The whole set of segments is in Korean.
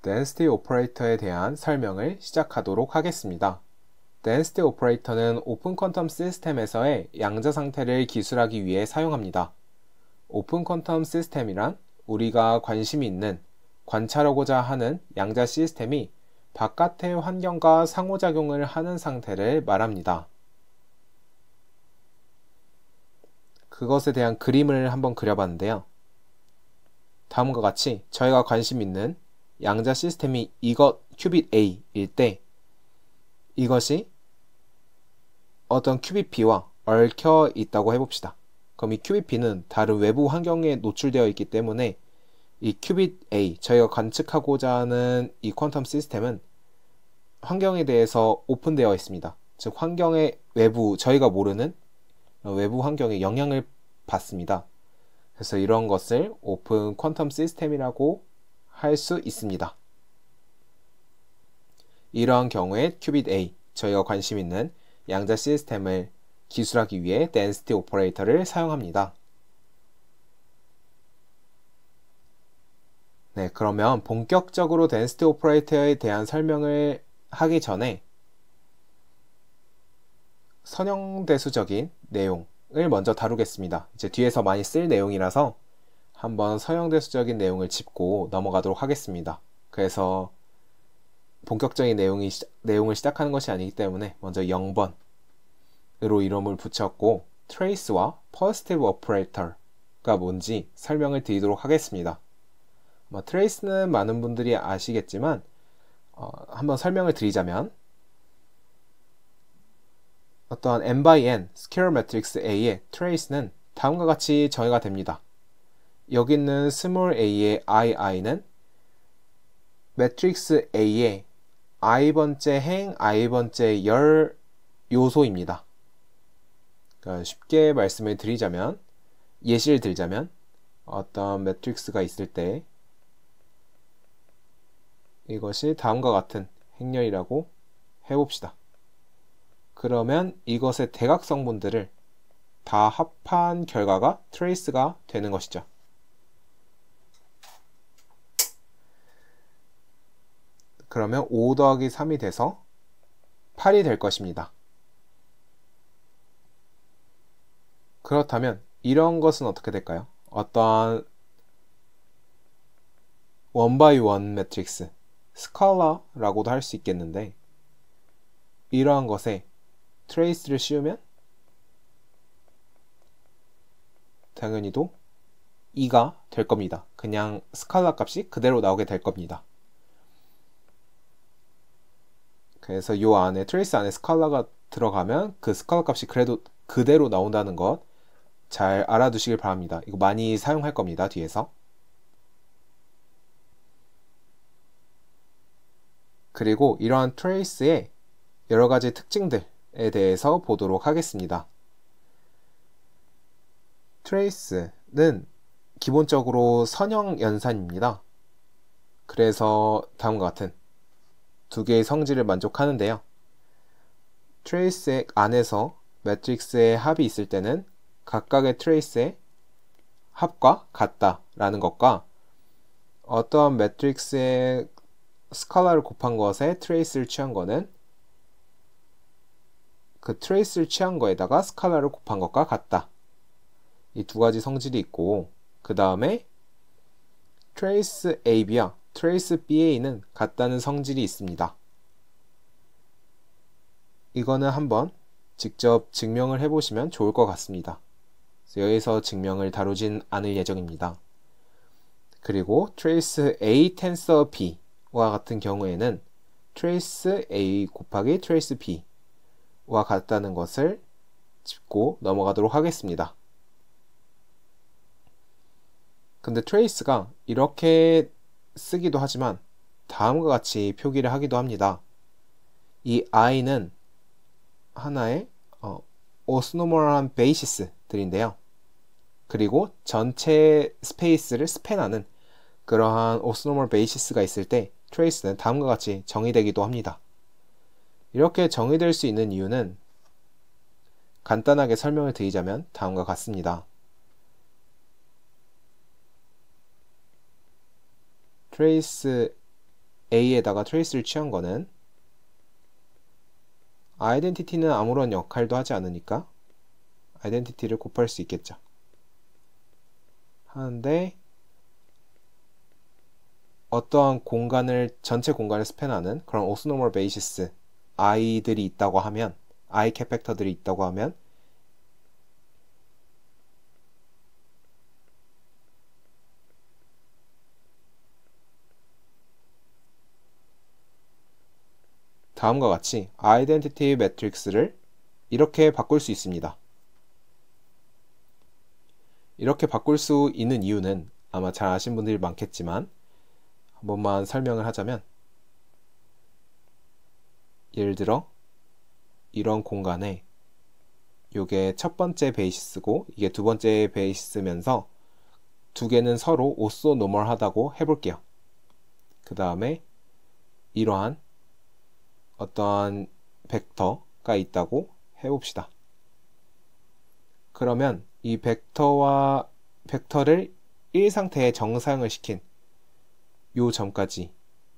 density 오퍼레이터에 대한 설명을 시작하도록 하겠습니다. density 오퍼레이터는 오픈 퀀텀 시스템에서의 양자 상태를 기술하기 위해 사용합니다. 오픈 퀀텀 시스템이란 우리가 관심이 있는, 관찰하고자 하는 양자 시스템이 바깥의 환경과 상호작용을 하는 상태를 말합니다. 그것에 대한 그림을 한번 그려봤는데요. 다음과 같이 저희가 관심 있는 양자 시스템이 이것 큐빗 A일 때 이것이 어떤 큐빗 B와 얽혀 있다고 해봅시다. 그럼 이 큐빗 B는 다른 외부 환경에 노출되어 있기 때문에 이 큐빗 A, 저희가 관측하고자 하는 이 퀀텀 시스템은 환경에 대해서 오픈되어 있습니다. 즉 환경의 외부, 저희가 모르는 외부 환경에 영향을 받습니다. 그래서 이런 것을 오픈 퀀텀 시스템이라고 할 수 있습니다. 이러한 경우에 큐빗 A, 저희가 관심 있는 양자 시스템을 기술하기 위해 density 오퍼레이터를 사용합니다. 네, 그러면 본격적으로 density 오퍼레이터에 대한 설명을 하기 전에 선형대수적인 내용을 먼저 다루겠습니다. 이제 뒤에서 많이 쓸 내용이라서 한번 선형대수적인 내용을 짚고 넘어가도록 하겠습니다. 그래서 본격적인 내용을 시작하는 것이 아니기 때문에 먼저 0번으로 이름을 붙였고 trace와 positive operator가 뭔지 설명을 드리도록 하겠습니다. trace는 많은 분들이 아시겠지만 한번 설명을 드리자면 어떠한 n by n 스퀘어 매트릭스 A의 trace는 다음과 같이 정의가 됩니다. 여기 있는 small a의 i는 매트릭스 A의 i번째 행, i번째 열 요소입니다. 그러니까 쉽게 말씀을 드리자면, 예시를 들자면 어떤 매트릭스가 있을 때 이것이 다음과 같은 행렬이라고 해봅시다. 그러면 이것의 대각 성분들을 다 합한 결과가 트레이스가 되는 것이죠. 그러면 5 더하기 3이 돼서 8이 될 것입니다. 그렇다면 이런 것은 어떻게 될까요? 어떠한 원 바이 원 매트릭스, 스칼라라고도 할 수 있겠는데 이러한 것에 트레이스를 씌우면 당연히도 2가 될 겁니다. 그냥 스칼라 값이 그대로 나오게 될 겁니다. 그래서 이 안에 트레이스 안에 스칼라가 들어가면 그 스칼라 값이 그래도 그대로 나온다는 것 잘 알아두시길 바랍니다. 이거 많이 사용할 겁니다. 뒤에서. 그리고 이러한 트레이스의 여러 가지 특징들에 대해서 보도록 하겠습니다. 트레이스는 기본적으로 선형 연산입니다. 그래서 다음과 같은 두 개의 성질을 만족하는데요. 트레이스 안에서 매트릭스의 합이 있을 때는 각각의 트레이스의 합과 같다라는 것과 어떠한 매트릭스의 스칼라를 곱한 것에 트레이스를 취한 거는 그 트레이스를 취한 거에다가 스칼라를 곱한 것과 같다. 이 두 가지 성질이 있고 그 다음에 트레이스 AB와 트레이스 BA는 같다는 성질이 있습니다. 이거는 한번 직접 증명을 해보시면 좋을 것 같습니다. 여기서 증명을 다루진 않을 예정입니다. 그리고 트레이스 A 텐서 B와 같은 경우에는 트레이스 A 곱하기 트레이스 B와 같다는 것을 짚고 넘어가도록 하겠습니다. 근데 트레이스가 이렇게 쓰기도 하지만 다음과 같이 표기를 하기도 합니다. 이 i는 하나의 오스노멀한 베이시스들인데요. 그리고 전체 스페이스를 스팬하는 그러한 오스노멀 베이시스가 있을 때 트레이스는 다음과 같이 정의되기도 합니다. 이렇게 정의될 수 있는 이유는 간단하게 설명을 드리자면 다음과 같습니다. 트레이스 A에다가 트레이스를 취한 거는 아이덴티티는 아무런 역할도 하지 않으니까 아이덴티티를 곱할 수 있겠죠. 하는데 어떠한 공간을 전체 공간을 스팬하는 그런 오스노멀 베이시스 i들이 있다고 하면 i 캐팩터들이 있다고 하면 다음과 같이 아이덴티티 매트릭스를 이렇게 바꿀 수 있습니다. 이렇게 바꿀 수 있는 이유는 아마 잘 아신 분들이 많겠지만 한 번만 설명을 하자면 예를 들어 이런 공간에 이게 첫 번째 베이시스고 이게 두 번째 베이시스면서 두 개는 서로 오소노멀하다고 해볼게요. 그 다음에 이러한 어떠한 벡터가 있다고 해봅시다. 그러면 이 벡터를 1 상태에 정사형을 시킨 요 점까지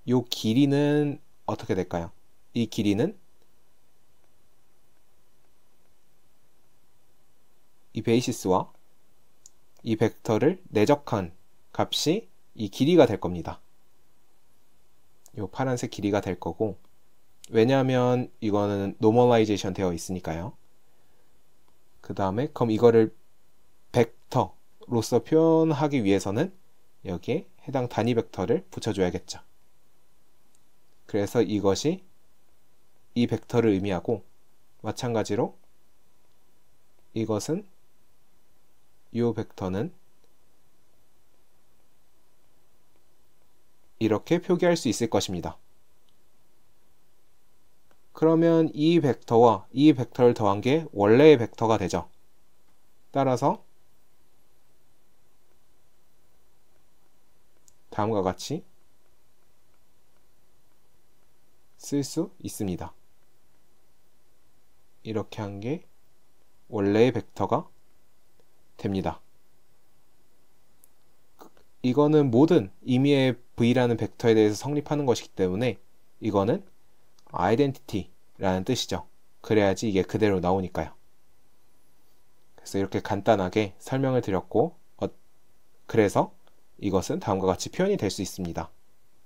요 길이는 어떻게 될까요? 이 길이는 이 베이시스와 이 벡터를 내적한 값이 이 길이가 될 겁니다. 요 파란색 길이가 될 거고 왜냐하면 이거는 노멀라이제이션 되어 있으니까요. 그 다음에 그럼 이거를 벡터로서 표현하기 위해서는 여기에 해당 단위 벡터를 붙여줘야겠죠. 그래서 이것이 이 벡터를 의미하고 마찬가지로 이것은 이 벡터는 이렇게 표기할 수 있을 것입니다. 그러면 이 벡터와 이 벡터를 더한 게 원래의 벡터가 되죠. 따라서 다음과 같이 쓸 수 있습니다. 이렇게 한 게 원래의 벡터가 됩니다. 이거는 모든 임의의 v라는 벡터에 대해서 성립하는 것이기 때문에 이거는 아이덴티티라는 뜻이죠. 그래야지 이게 그대로 나오니까요. 그래서 이렇게 간단하게 설명을 드렸고 그래서 이것은 다음과 같이 표현이 될 수 있습니다.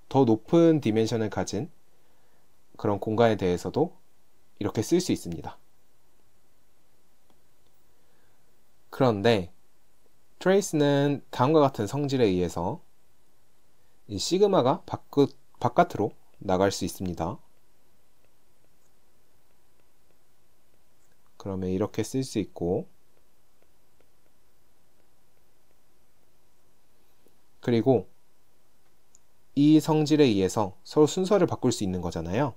더 높은 디멘션을 가진 그런 공간에 대해서도 이렇게 쓸 수 있습니다. 그런데 트레이스는 다음과 같은 성질에 의해서 이 시그마가 바깥으로 나갈 수 있습니다. 그러면 이렇게 쓸 수 있고 그리고 이 성질에 의해서 서로 순서를 바꿀 수 있는 거잖아요.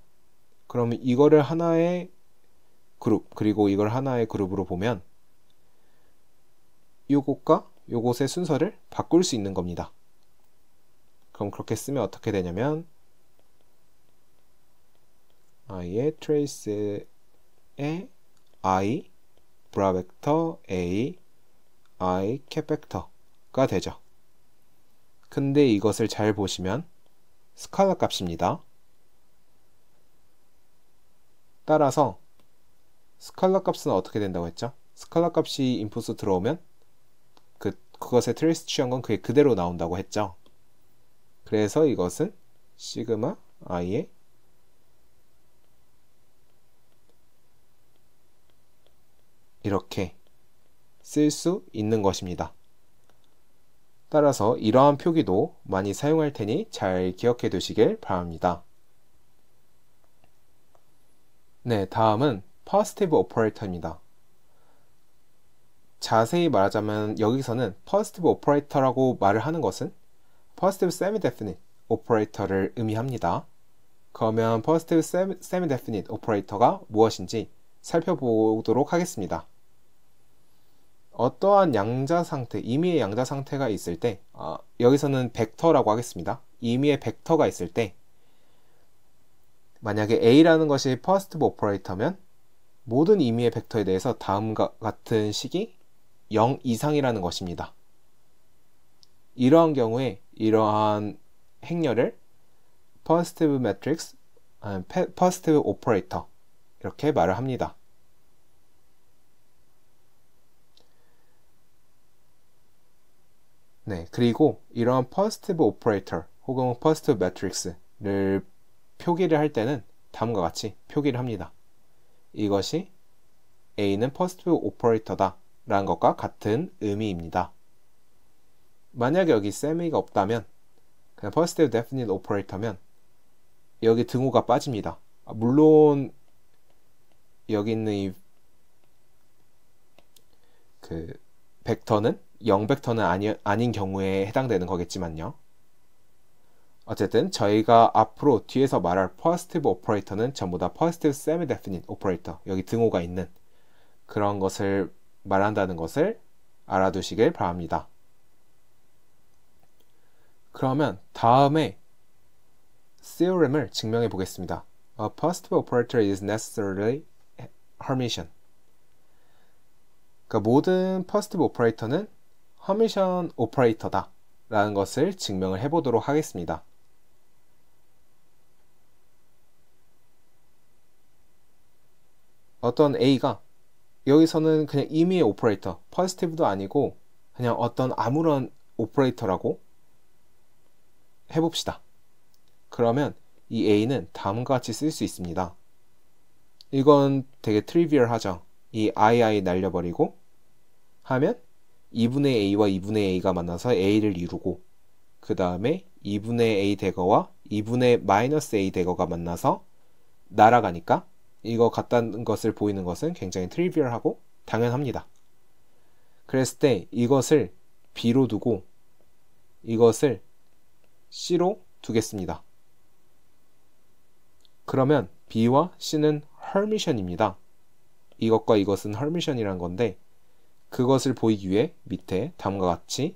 그러면 이거를 하나의 그룹 그리고 이걸 하나의 그룹으로 보면 요것과 요것의 순서를 바꿀 수 있는 겁니다. 그럼 그렇게 쓰면 어떻게 되냐면 i의 트레이스의 i 브라 벡터 a i 캡 벡터가 되죠. 근데 이것을 잘 보시면 스칼라 값입니다. 따라서 스칼라 값은 어떻게 된다고 했죠? 스칼라 값이 인풋으로 들어오면 그것의 트레이스 취한 건 그게 그대로 나온다고 했죠. 그래서 이것은 시그마 i의 이렇게 쓸 수 있는 것입니다. 따라서 이러한 표기도 많이 사용할 테니 잘 기억해 두시길 바랍니다. 네, 다음은 positive operator입니다. 자세히 말하자면 여기서는 positive operator라고 말을 하는 것은 positive semi-definite operator를 의미합니다. 그러면 positive semi-definite operator가 무엇인지 살펴보도록 하겠습니다. 어떠한 양자 상태, 임의의 양자 상태가 있을 때 여기서는 벡터라고 하겠습니다. 임의의 벡터가 있을 때 만약에 A라는 것이 positive operator면 모든 임의의 벡터에 대해서 다음과 같은 식이 0 이상이라는 것입니다. 이러한 경우에 이러한 행렬을 positive matrix, positive operator 이렇게 말을 합니다. 네, 그리고 이러한 positive operator 혹은 positive matrix를 표기를 할 때는 다음과 같이 표기를 합니다. 이것이 A는 positive operator다 라는 것과 같은 의미입니다. 만약에 여기 semi가 없다면 그냥 positive definite operator면 여기 등호가 빠집니다. 물론 여기 있는 이 벡터는 0벡터는 아닌 경우에 해당되는 거겠지만요. 어쨌든 저희가 앞으로 뒤에서 말할 positive operator는 전부 다 positive semi-definite operator, 여기 등호가 있는 그런 것을 말한다는 것을 알아두시길 바랍니다. 그러면 다음에 theorem을 증명해 보겠습니다. A positive operator is necessarily Hermitian. 그러니까 모든 positive operator는 Hermitian operator다 라는 것을 증명을 해보도록 하겠습니다. 어떤 A가 여기서는 그냥 임의의 오퍼레이터, positive도 아니고 그냥 어떤 아무런 오퍼레이터라고 해봅시다. 그러면 이 A는 다음과 같이 쓸 수 있습니다. 이건 되게 트리비얼하죠. 이 i 날려버리고 하면 2분의 a와 2분의 a가 만나서 a를 이루고 그 다음에 2분의 a 대거와 2분의 마이너스 a 대거가 만나서 날아가니까 이거 같다는 것을 보이는 것은 굉장히 트리비얼하고 당연합니다. 그랬을 때 이것을 b로 두고 이것을 c로 두겠습니다. 그러면 b와 c는 헐미션입니다. 이것과 이것은 헐미션이란 건데 그것을 보이기 위해 밑에 다음과 같이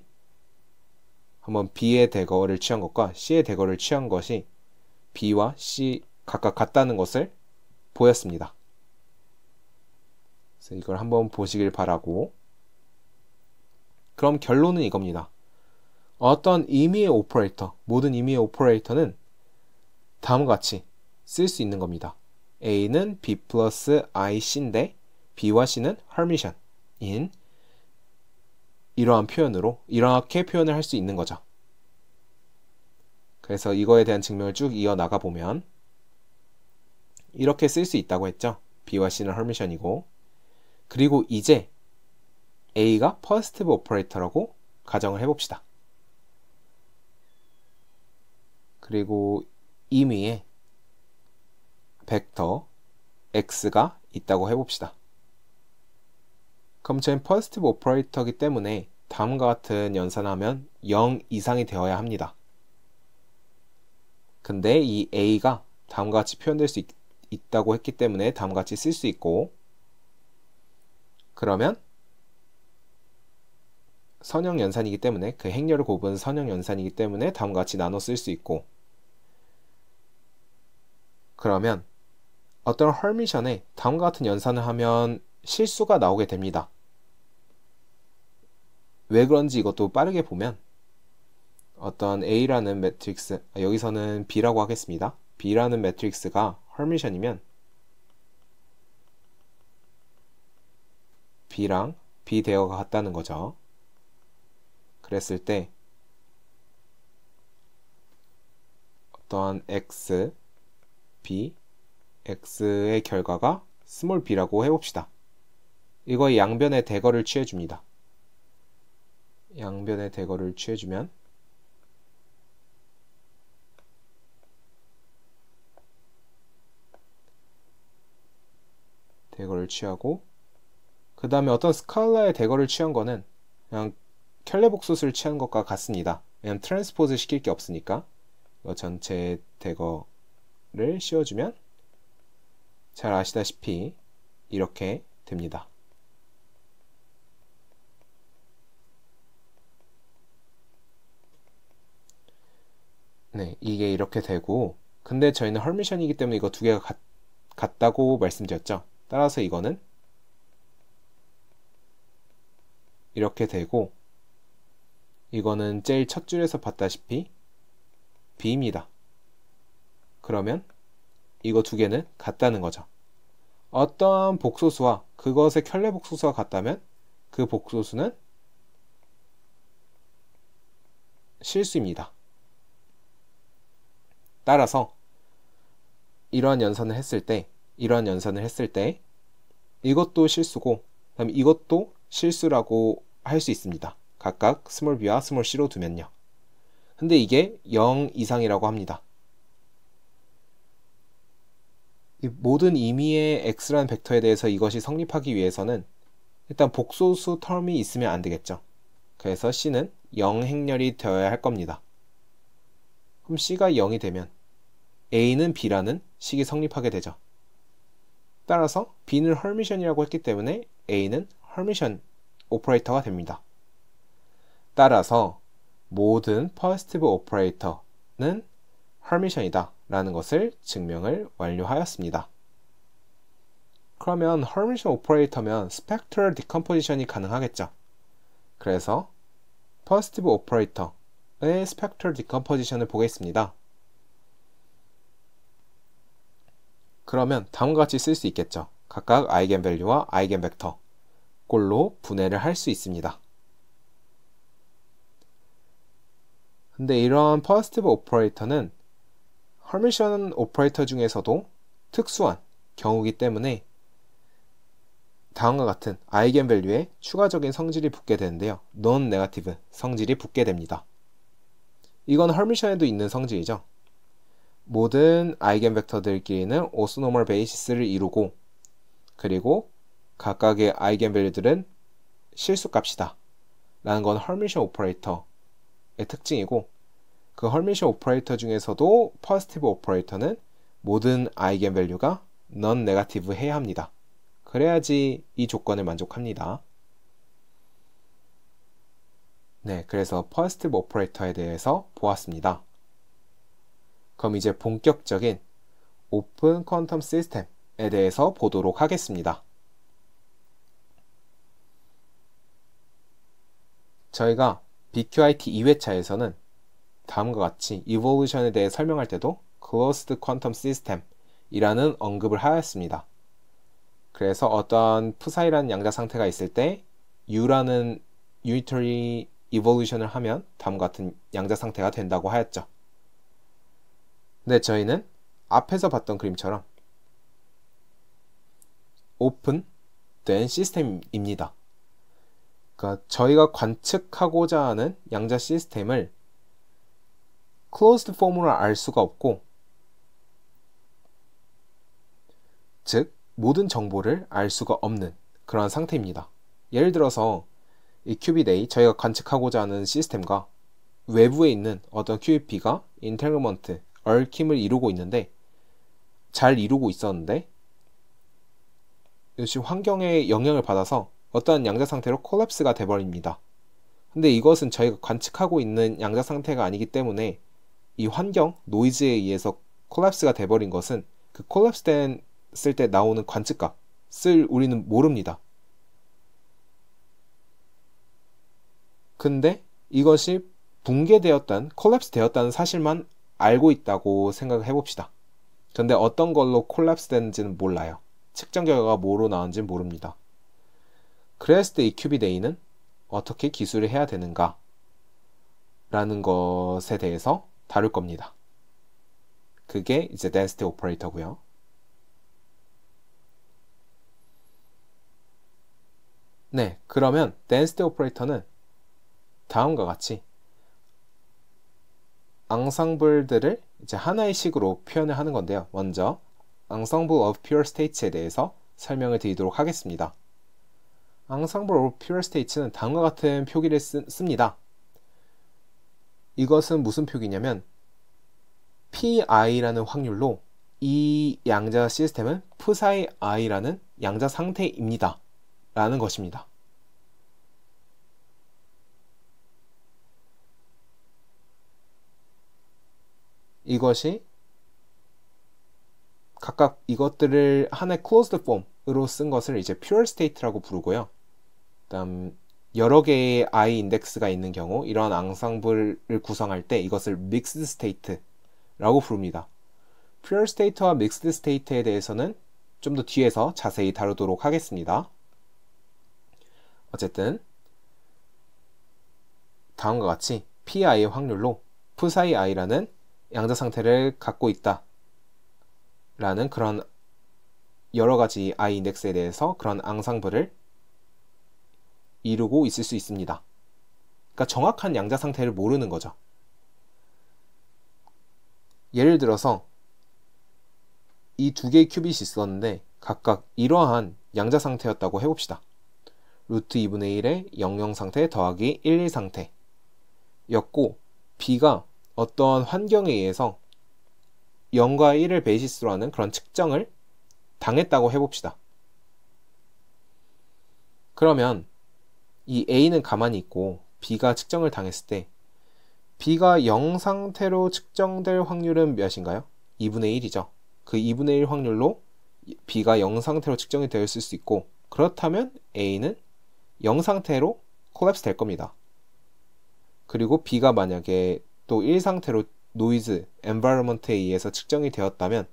한번 b의 대거를 취한 것과 c의 대거를 취한 것이 b와 c 각각 같다는 것을 보였습니다. 그래서 이걸 한번 보시길 바라고, 그럼 결론은 이겁니다. 어떤 의미의 오퍼레이터, 모든 의미의 오퍼레이터는 다음과 같이 쓸 수 있는 겁니다. A는 B 플러스 IC인데 B와 C는 헐미션인 이러한 표현으로 이렇게 표현을 할 수 있는 거죠. 그래서 이거에 대한 증명을 쭉 이어나가 보면 이렇게 쓸 수 있다고 했죠. B와 C는 헐미션이고, 그리고 이제 A가 positive operator라고 가정을 해봅시다. 그리고 임의의 벡터 x가 있다고 해봅시다. 그럼 저희는 positive operator이기 때문에 다음과 같은 연산을 하면 0 이상이 되어야 합니다. 근데 이 a가 다음과 같이 표현될 수 있다고 했기 때문에 다음과 같이 쓸 수 있고, 그러면 선형 연산이기 때문에 그 행렬을 곱은 선형 연산이기 때문에 다음과 같이 나눠 쓸 수 있고, 그러면 어떤 헐미션에 다음과 같은 연산을 하면 실수가 나오게 됩니다. 왜 그런지 이것도 빠르게 보면 어떤 A라는 매트릭스, 여기서는 B라고 하겠습니다. B라는 매트릭스가 헐미션이면 B랑 B 대어가 같다는 거죠. 그랬을 때 어떠한 X, B, X의 결과가 스몰 b라고 해봅시다. 이거의 양변의 대거를 취해줍니다. 양변의 대거를 취해주면 대거를 취하고, 그 다음에 어떤 스칼라의 대거를 취한 거는 그냥 켈레복소스를 취한 것과 같습니다. 왜냐면 트랜스포즈 시킬 게 없으니까. 이거 전체 대거를 씌워주면 잘 아시다시피 이렇게 됩니다. 네, 이게 이렇게 되고, 근데 저희는 헐미션이기 때문에 이거 두 개가 같다고 말씀드렸죠. 따라서 이거는 이렇게 되고, 이거는 제일 첫 줄에서 봤다시피 B입니다. 그러면 이거 두 개는 같다는 거죠. 어떠한 복소수와 그것의 켤레 복소수가 같다면 그 복소수는 실수입니다. 따라서 이러한 연산을 했을 때 이것도 실수고 그다음 이것도 실수라고 할 수 있습니다. 각각 스몰 b와 스몰 c로 두면요. 근데 이게 0 이상이라고 합니다. 이 모든 임의의 x라는 벡터에 대해서 이것이 성립하기 위해서는 일단 복소수 텀이 있으면 안 되겠죠. 그래서 c는 0 행렬이 되어야 할 겁니다. 그럼 c가 0이 되면 a는 b라는 식이 성립하게 되죠. 따라서 b는 헐미션이라고 했기 때문에 a는 헐미션 오퍼레이터가 됩니다. 따라서 모든 퍼스티브 오퍼레이터는 헐미션이다 라는 것을 증명을 완료하였습니다. 그러면 헐미션 오퍼레이터면 스펙트럴 디컴포지션이 가능하겠죠. 그래서 퍼스티브 오퍼레이터의 스펙트럴 디컴포지션을 보겠습니다. 그러면 다음과 같이 쓸 수 있겠죠. 각각 아이겐밸류와 아이겐벡터 꼴로 분해를 할 수 있습니다. 근데 이러한 퍼스티브 오퍼레이터는 헐미션 오퍼레이터 중에서도 특수한 경우이기 때문에 다음과 같은 아이겐밸류에 추가적인 성질이 붙게 되는데요. non 네거티브 성질이 붙게 됩니다. 이건 헐미션에도 있는 성질이죠. 모든 아이겐벡터들끼리는 오스노멀 베이시스를 이루고 그리고 각각의 아이겐밸류들은 실수값이다 라는 건 헐미션 오퍼레이터의 특징이고 그 헐미션 오퍼레이터 중에서도 퍼스티브 오퍼레이터는 모든 아이겐밸류가 non 네거티브 해야 합니다. 그래야지 이 조건을 만족합니다. 네, 그래서 퍼스티브 오퍼레이터에 대해서 보았습니다. 그럼 이제 본격적인 오픈 퀀텀 시스템에 대해서 보도록 하겠습니다. 저희가 BQIT 2회차에서는 다음과 같이 이볼루션에 대해 설명할 때도 Closed Quantum System 이라는 언급을 하였습니다. 그래서 어떠한 푸사이라는 양자 상태가 있을 때 U라는 Unitary Evolution을 하면 다음과 같은 양자 상태가 된다고 하였죠. 근데 저희는 앞에서 봤던 그림처럼 오픈된 시스템입니다. 그러니까 저희가 관측하고자 하는 양자 시스템을 closed 폼으로 알 수가 없고 즉 모든 정보를 알 수가 없는 그런 상태입니다. 예를 들어서 이 큐빗 A 저희가 관측하고자 하는 시스템과 외부에 있는 어떤 큐빗 B가 인테그먼트, 얽힘을 이루고 있는데 잘 이루고 있었는데 이것이 환경의 영향을 받아서 어떠한 양자 상태로 콜랩스가 돼버립니다. 근데 이것은 저희가 관측하고 있는 양자 상태가 아니기 때문에 이 환경, 노이즈에 의해서 콜랩스가 돼버린 것은 그 콜랩스 됐을 때 나오는 관측값을 우리는 모릅니다. 근데 이것이 붕괴되었다는, 콜랩스 되었다는 사실만 알고 있다고 생각을 해봅시다. 근데 어떤 걸로 콜랩스 됐는지는 몰라요. 측정 결과가 뭐로 나왔는지는 모릅니다. 그랬을 때 이 큐빗 A는 어떻게 기술을 해야 되는가 라는 것에 대해서 다룰 겁니다. 그게 이제 density operator고요. 네, 그러면 density operator는 다음과 같이 앙상블들을 이제 하나의 식으로 표현을 하는 건데요. 먼저 ensemble of pure states에 대해서 설명을 드리도록 하겠습니다. ensemble of pure states는 다음과 같은 표기를 씁니다. 이것은 무슨 표기냐면 PI라는 확률로 이 양자 시스템은 푸사이 I라는 양자 상태입니다. 라는 것입니다. 이것이 각각 이것들을 하나의 closed form으로 쓴 것을 이제 pure state라고 부르고요. 그다음 여러 개의 I 인덱스가 있는 경우 이러한 앙상블을 구성할 때 이것을 mixed state라고 부릅니다. pure state와 mixed state에 대해서는 좀 더 뒤에서 자세히 다루도록 하겠습니다. 어쨌든 다음과 같이 PI의 확률로 psi i라는 양자 상태를 갖고 있다 라는 그런 여러 가지 I 인덱스에 대해서 그런 앙상블을 이루고 있을 수 있습니다. 그러니까 정확한 양자 상태를 모르는 거죠. 예를 들어서 이 두 개의 큐빗이 있었는데 각각 이러한 양자 상태였다고 해봅시다. 루트 2분의 1의 00 상태 더하기 11 상태 였고 B가 어떤 환경에 의해서 0과 1을 베이시스로 하는 그런 측정을 당했다고 해봅시다. 그러면 이 A는 가만히 있고 B가 측정을 당했을 때 B가 0 상태로 측정될 확률은 몇인가요? 2분의 1이죠. 그 2분의 1 확률로 B가 0 상태로 측정이 되었을 수 있고 그렇다면 A는 0 상태로 콜랩스 될 겁니다. 그리고 B가 만약에 또 1 상태로 노이즈, 엔바이러먼트에 의해서 측정이 되었다면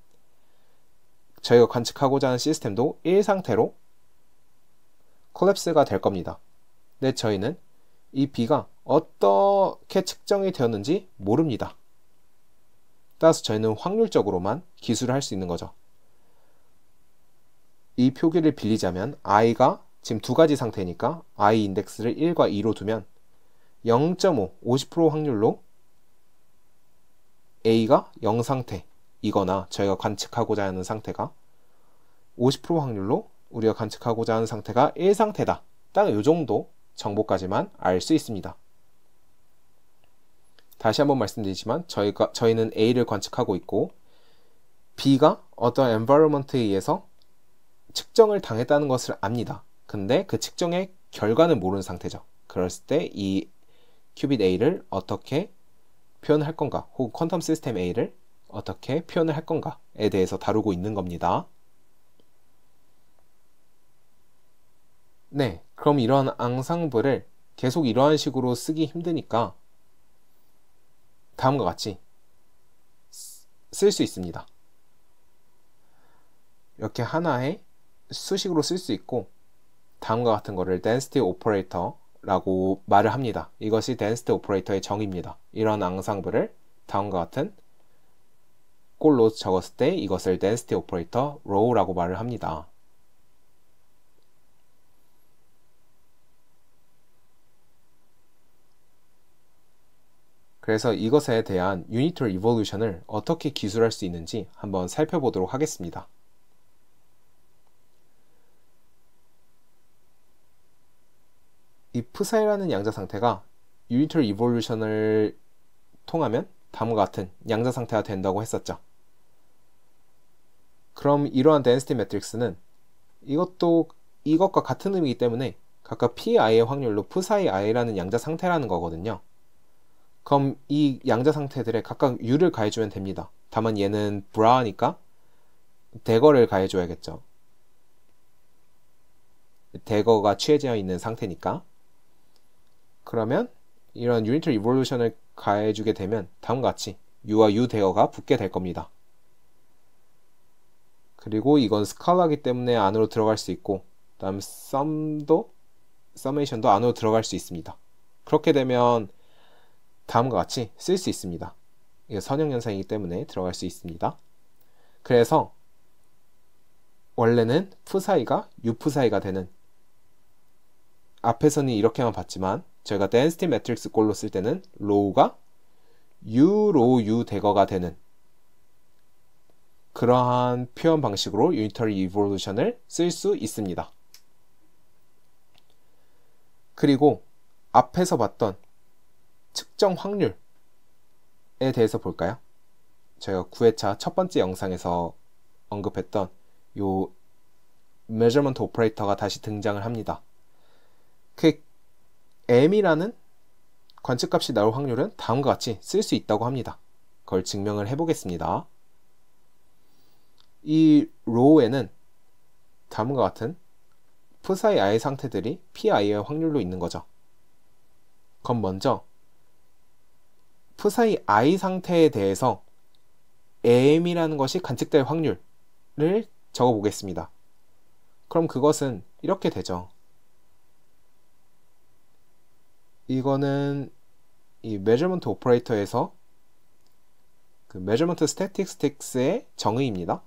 저희가 관측하고자 하는 시스템도 1 상태로 콜랩스가 될 겁니다. 근데 저희는 이 B가 어떻게 측정이 되었는지 모릅니다. 따라서 저희는 확률적으로만 기술을 할 수 있는 거죠. 이 표기를 빌리자면 i가 지금 두 가지 상태니까 i 인덱스를 1과 2로 두면 0.5, 50% 확률로 a가 0 상태이거나 저희가 관측하고자 하는 상태가 50% 확률로 우리가 관측하고자 하는 상태가 1 상태다. 딱 이 정도 정보까지만 알 수 있습니다. 다시 한번 말씀드리지만 저희는 A를 관측하고 있고 B가 어떤 environment에 의해서 측정을 당했다는 것을 압니다. 근데 그 측정의 결과는 모르는 상태죠. 그랬을 때 이 큐빗 A를 어떻게 표현할 건가 혹은 퀀텀 시스템 A를 어떻게 표현을 할 건가에 대해서 다루고 있는 겁니다. 네, 그럼 이런 앙상블을 계속 이러한 식으로 쓰기 힘드니까 다음과 같이 쓸 수 있습니다. 이렇게 하나의 수식으로 쓸 수 있고 다음과 같은 거를 density operator라고 말을 합니다. 이것이 density operator의 정의입니다. 이런 앙상블을 다음과 같은 꼴로 적었을 때 이것을 density operator row라고 말을 합니다. 그래서 이것에 대한 유니터리 이볼루션을 어떻게 기술할 수 있는지 한번 살펴보도록 하겠습니다. 이 psi라는 양자 상태가 유니터리 이볼루션을 통하면 다음과 같은 양자 상태가 된다고 했었죠. 그럼 이러한 density 매트릭스는 이것도 이것과 같은 의미이기 때문에 각각 pi의 확률로 psi i라는 양자 상태라는 거거든요. 그럼 이 양자 상태들에 각각 u를 가해주면 됩니다. 다만 얘는 브라니까 대거를 가해줘야겠죠. 대거가 취해져 있는 상태니까. 그러면 이런 유니터리 이볼루션을 가해주게 되면 다음과 같이 u와 u 대거가 붙게 될 겁니다. 그리고 이건 스칼라기 때문에 안으로 들어갈 수 있고 다음 서메이션도 안으로 들어갈 수 있습니다. 그렇게 되면 다음과 같이 쓸 수 있습니다. 이게 선형현상이기 때문에 들어갈 수 있습니다. 그래서 원래는 psi가 upsi가 되는 앞에서는 이렇게만 봤지만 저희가 density matrix 꼴로 쓸 때는 row가 urow u 대거가 되는 그러한 표현 방식으로 unitary evolution을 쓸 수 있습니다. 그리고 앞에서 봤던 측정 확률에 대해서 볼까요? 저희가 9회차 첫 번째 영상에서 언급했던 요 measurement operator가 다시 등장을 합니다. 그 m이라는 관측값이 나올 확률은 다음과 같이 쓸 수 있다고 합니다. 그걸 증명을 해보겠습니다. 이 row에는 다음과 같은 psi i 상태들이 pi의 확률로 있는 거죠. 그럼 먼저 psi i 상태에 대해서 m이라는 것이 관측될 확률을 적어 보겠습니다. 그럼 그것은 이렇게 되죠. 이거는 이 measurement operator에서 그 measurement statistics의 정의입니다.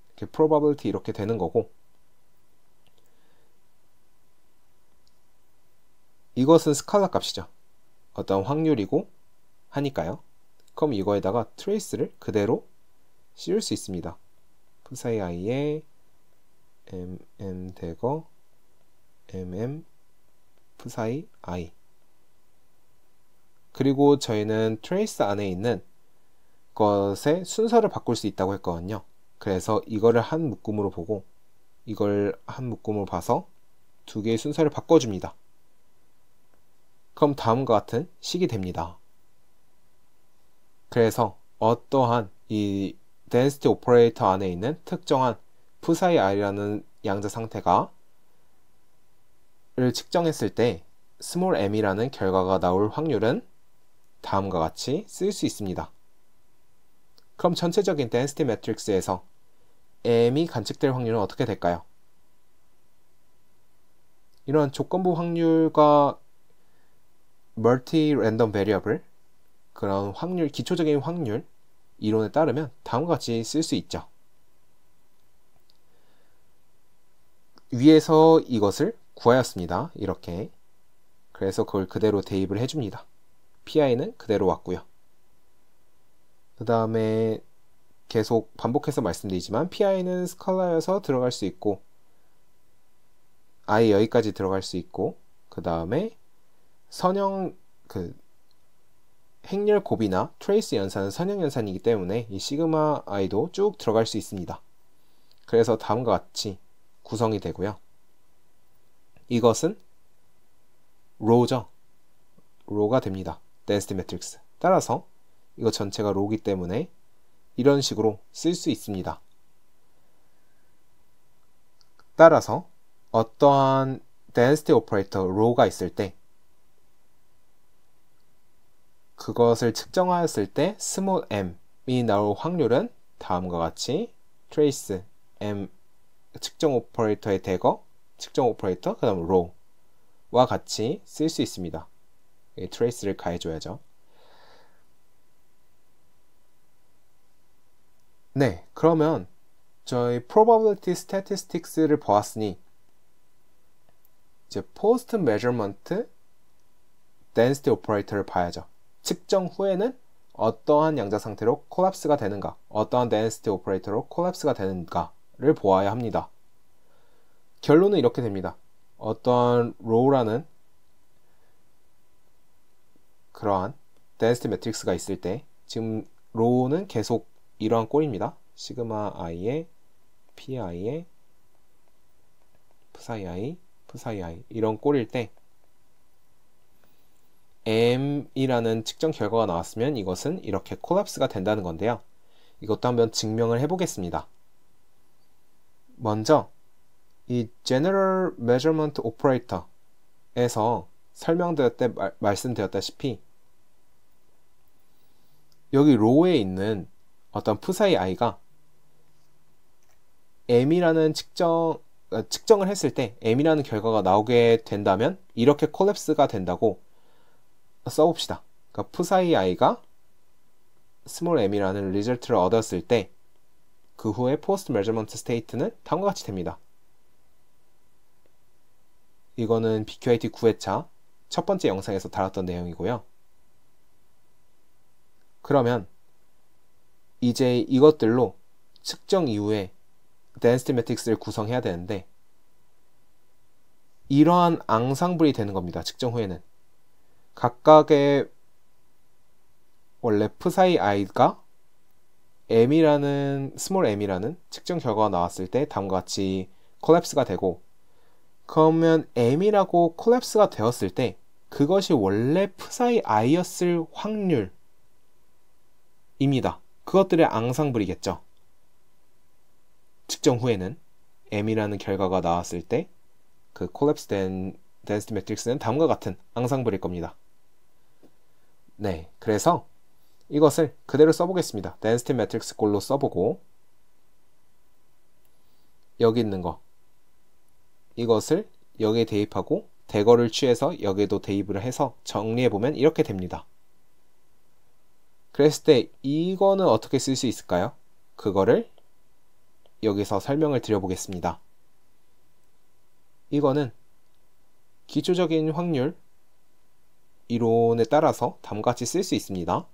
이렇게 probability 이렇게 되는 거고, 이것은 스칼라 값이죠. 어떤 확률이고 하니까요. 그럼 이거에다가 트레이스를 그대로 씌울 수 있습니다. 푸사이 i에 mm 대거 mm 푸사이 i. 그리고 저희는 트레이스 안에 있는 것의 순서를 바꿀 수 있다고 했거든요. 그래서 이거를 한 묶음으로 보고 이걸 한 묶음으로 봐서 두 개의 순서를 바꿔줍니다. 그럼 다음과 같은 식이 됩니다. 그래서 어떠한 이 density operator 안에 있는 특정한 푸사이 i라는 양자 상태가 를 측정했을 때 small m이라는 결과가 나올 확률은 다음과 같이 쓸 수 있습니다. 그럼 전체적인 density matrix에서 m이 관측될 확률은 어떻게 될까요? 이런 조건부 확률과 multi random variable, 그런 확률, 기초적인 확률 이론에 따르면 다음과 같이 쓸 수 있죠. 위에서 이것을 구하였습니다. 이렇게. 그래서 그걸 그대로 대입을 해줍니다. PI는 그대로 왔고요. 그 다음에 계속 반복해서 말씀드리지만 PI는 스칼라여서 들어갈 수 있고 I 여기까지 들어갈 수 있고, 그 다음에 선형 행렬 곱이나 트레이스 연산은 선형 연산이기 때문에 이 시그마 i도 쭉 들어갈 수 있습니다. 그래서 다음과 같이 구성이 되고요. 이것은 로우죠. 로우가 됩니다. density matrix. 따라서 이거 전체가 로우기 때문에 이런 식으로 쓸 수 있습니다. 따라서 어떠한 density operator 로우가 있을 때 그것을 측정하였을 때 small m이 나올 확률은 다음과 같이 trace m 측정 오퍼레이터의 대거, 측정 오퍼레이터, 그 다음 row와 같이 쓸 수 있습니다. trace를 가해줘야죠. 네, 그러면 저희 probability statistics를 보았으니 이제 post measurement density operator를 봐야죠. 측정 후에는 어떠한 양자 상태로 콜랩스가 되는가, 어떠한 density operator로 콜랩스가 되는가를 보아야 합니다. 결론은 이렇게 됩니다. 어떠한 row라는 그러한 density matrix가 있을 때, 지금 row는 계속 이러한 꼴입니다. 시그마 i에 pi에 psi i, psi i 이런 꼴일 때 m이라는 측정 결과가 나왔으면 이것은 이렇게 콜랩스가 된다는 건데요. 이것도 한번 증명을 해보겠습니다. 먼저 이 General Measurement Operator에서 말씀드렸다시피 여기 로우에 있는 어떤 푸사이 i가 m이라는 측정을 했을 때 m이라는 결과가 나오게 된다면 이렇게 콜랩스가 된다고 써봅시다. 그러니까 푸사이 i가 small m이라는 리절트를 얻었을 때 그 후에 post measurement state는 다음과 같이 됩니다. 이거는 BQIT 9회차 첫 번째 영상에서 다뤘던 내용이고요. 그러면 이제 이것들로 측정 이후에 density matrix를 구성해야 되는데 이러한 앙상블이 되는 겁니다. 측정 후에는 각각의 원래 psi i가 small m이라는 측정 결과가 나왔을 때 다음과 같이 콜랩스가 되고, 그러면 m이라고 콜랩스가 되었을 때 그것이 원래 psi i였을 확률입니다. 그것들의 앙상블이겠죠. 측정 후에는 m이라는 결과가 나왔을 때 그 콜랩스된 density matrix는 다음과 같은 앙상블일 겁니다. 네, 그래서 이것을 그대로 써보겠습니다. density matrix 꼴로 써보고 여기 있는 거 이것을 여기에 대입하고 대거를 취해서 여기에도 대입을 해서 정리해보면 이렇게 됩니다. 그랬을 때 이거는 어떻게 쓸 수 있을까요? 그거를 여기서 설명을 드려보겠습니다. 이거는 기초적인 확률 이론에 따라서 다음과 같이 쓸 수 있습니다.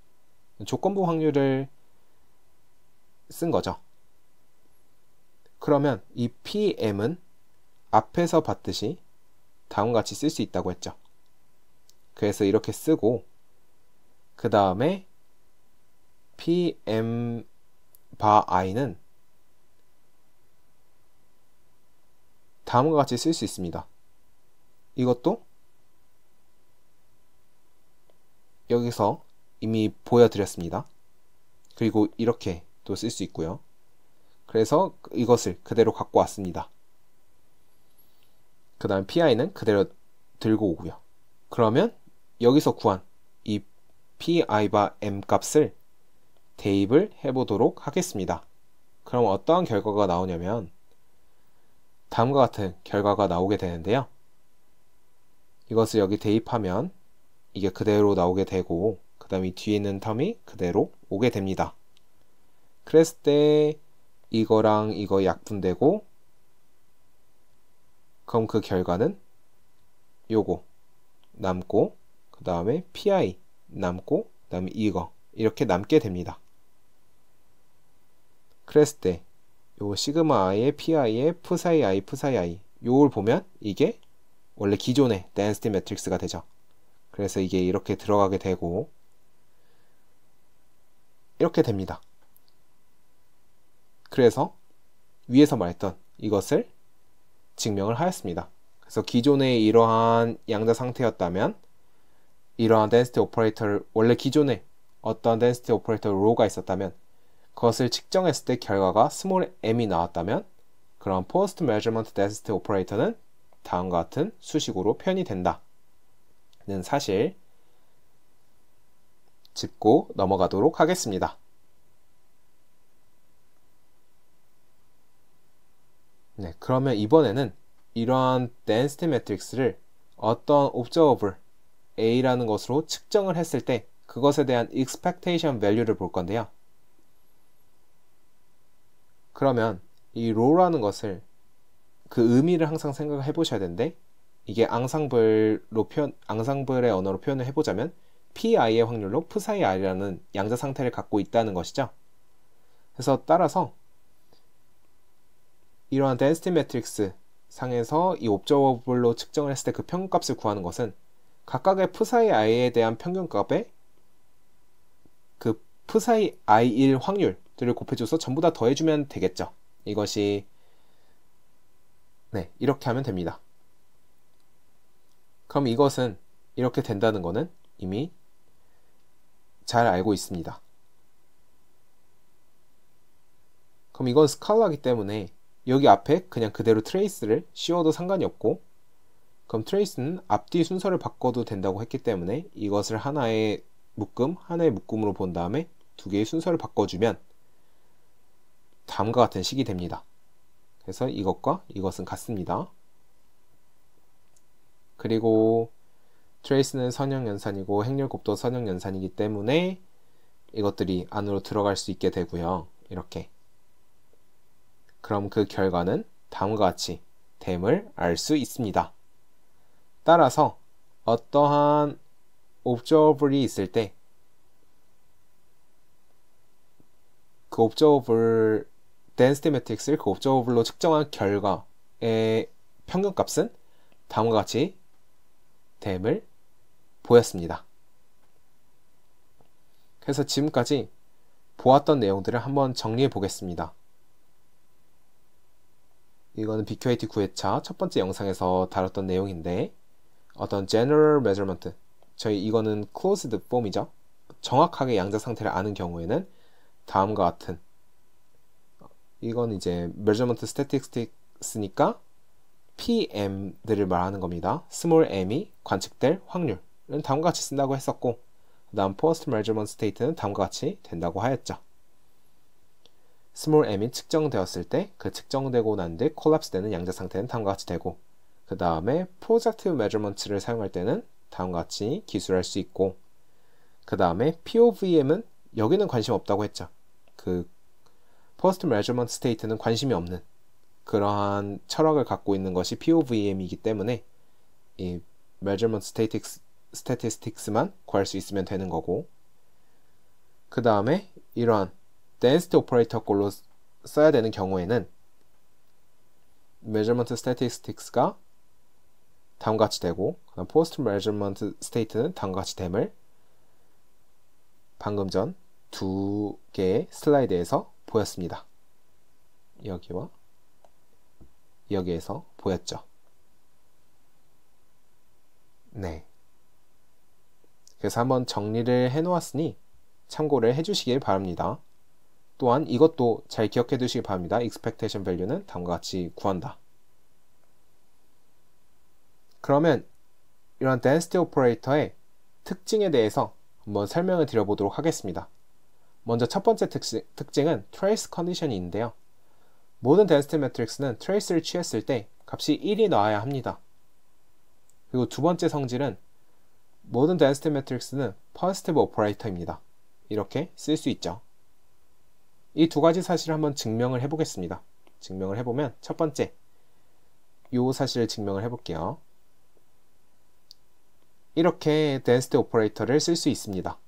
조건부 확률을 쓴 거죠. 그러면 이 PM은 앞에서 봤듯이 다음과 같이 쓸 수 있다고 했죠. 그래서 이렇게 쓰고 그 다음에 PM 바 i는 다음과 같이 쓸 수 있습니다. 이것도 여기서 이미 보여드렸습니다. 그리고 이렇게 또 쓸 수 있고요. 그래서 이것을 그대로 갖고 왔습니다. 그 다음 PI는 그대로 들고 오고요. 그러면 여기서 구한 이 PI바 M 값을 대입을 해보도록 하겠습니다. 그럼 어떠한 결과가 나오냐면 다음과 같은 결과가 나오게 되는데요. 이것을 여기 대입하면 이게 그대로 나오게 되고 그 다음에 뒤에 있는 텀이 그대로 오게 됩니다. 그랬을 때 이거랑 이거 약분되고 그럼 그 결과는 요거 남고 그 다음에 PI 남고 그 다음에 이거 이렇게 남게 됩니다. 그랬을 때 요 시그마 i의 PI의 p사이 i p사이 i 요걸 보면 이게 원래 기존의 density matrix가 되죠. 그래서 이게 이렇게 들어가게 되고 이렇게 됩니다. 그래서 위에서 말했던 이것을 증명을 하였습니다. 그래서 기존에 이러한 양자 상태였다면 이러한 density operator를 원래 기존에 어떤 density operator rho가 있었다면 그것을 측정했을 때 결과가 small m이 나왔다면 그런 post measurement density operator는 다음과 같은 수식으로 표현이 된다는 사실 짚고 넘어가도록 하겠습니다. 네, 그러면 이번에는 이러한 density matrix를 어떤 observable A라는 것으로 측정을 했을 때 그것에 대한 expectation value를 볼 건데요. 그러면 이 rho라는 것을 그 의미를 항상 생각해 보셔야 되는데 이게 앙상블의 언어로 표현을 해보자면 PI의 확률로 p사이 i라는 양자 상태를 갖고 있다는 것이죠. 그래서 따라서 이러한 density matrix 상에서 이 observable로 측정을 했을 때 그 평균값을 구하는 것은 각각의 p사이 i에 대한 평균값에 그 p사이 i일 확률들을 곱해줘서 전부 다 더해주면 되겠죠. 이것이 네, 이렇게 하면 됩니다. 그럼 이것은 이렇게 된다는 것은 이미 잘 알고 있습니다. 그럼 이건 스칼라이기 때문에 여기 앞에 그냥 그대로 트레이스를 씌워도 상관이 없고 그럼 트레이스는 앞뒤 순서를 바꿔도 된다고 했기 때문에 이것을 하나의 묶음으로 본 다음에 두 개의 순서를 바꿔주면 다음과 같은 식이 됩니다. 그래서 이것과 이것은 같습니다. 그리고 트레이스는 선형연산이고 행렬곱도 선형연산이기 때문에 이것들이 안으로 들어갈 수 있게 되고요. 이렇게. 그럼 그 결과는 다음과 같이 됨을 알 수 있습니다. 따라서 어떠한 observable이 있을 때 그 observable density matrix를 그 observable로 측정한 결과의 평균값은 다음과 같이 됨을 보였습니다. 그래서 지금까지 보았던 내용들을 한번 정리해 보겠습니다. 이거는 BQAT 9회차 첫 번째 영상에서 다뤘던 내용인데 어떤 general measurement 이거는 closed form이죠. 정확하게 양자 상태를 아는 경우에는 다음과 같은 이건 이제 measurement statistics니까 PM들을 말하는 겁니다. small m이 관측될 확률은 다음과 같이 쓴다고 했었고 그 다음 post measurement state는 다음과 같이 된다고 하였죠. small m이 측정되었을 때 그 측정되고 난 뒤 collapse 되는 양자 상태는 다음과 같이 되고, 그 다음에 projective measurement를 사용할 때는 다음과 같이 기술할 수 있고, 그 다음에 POVM은 여기는 관심 없다고 했죠. 그 post measurement state는 관심이 없는 그러한 철학을 갖고 있는 것이 POVM이기 때문에 이 measurement statistics만 구할 수 있으면 되는 거고, 그 다음에 이러한 density operator 걸로 써야 되는 경우에는 measurement statistics가 다음과 같이 되고, 그다음 post measurement state는 다음과 같이 됨을 방금 전 두 개의 슬라이드에서 보였습니다. 여기와 여기에서 보였죠. 네. 그래서 한번 정리를 해 놓았으니 참고를 해 주시길 바랍니다. 또한 이것도 잘 기억해 두시기 바랍니다. expectation value는 다음과 같이 구한다. 그러면 이런 density operator의 특징에 대해서 한번 설명을 드려보도록 하겠습니다. 먼저 첫 번째 특징은 trace condition인데요. 모든 density matrix는 trace를 취했을 때 값이 1이 나와야 합니다. 그리고 두 번째 성질은 모든 density matrix는 positive operator입니다. 이렇게 쓸 수 있죠. 이 두 가지 사실을 한번 증명을 해보겠습니다. 증명을 해보면 첫 번째, 이 사실을 증명을 해볼게요. 이렇게 density operator를 쓸 수 있습니다.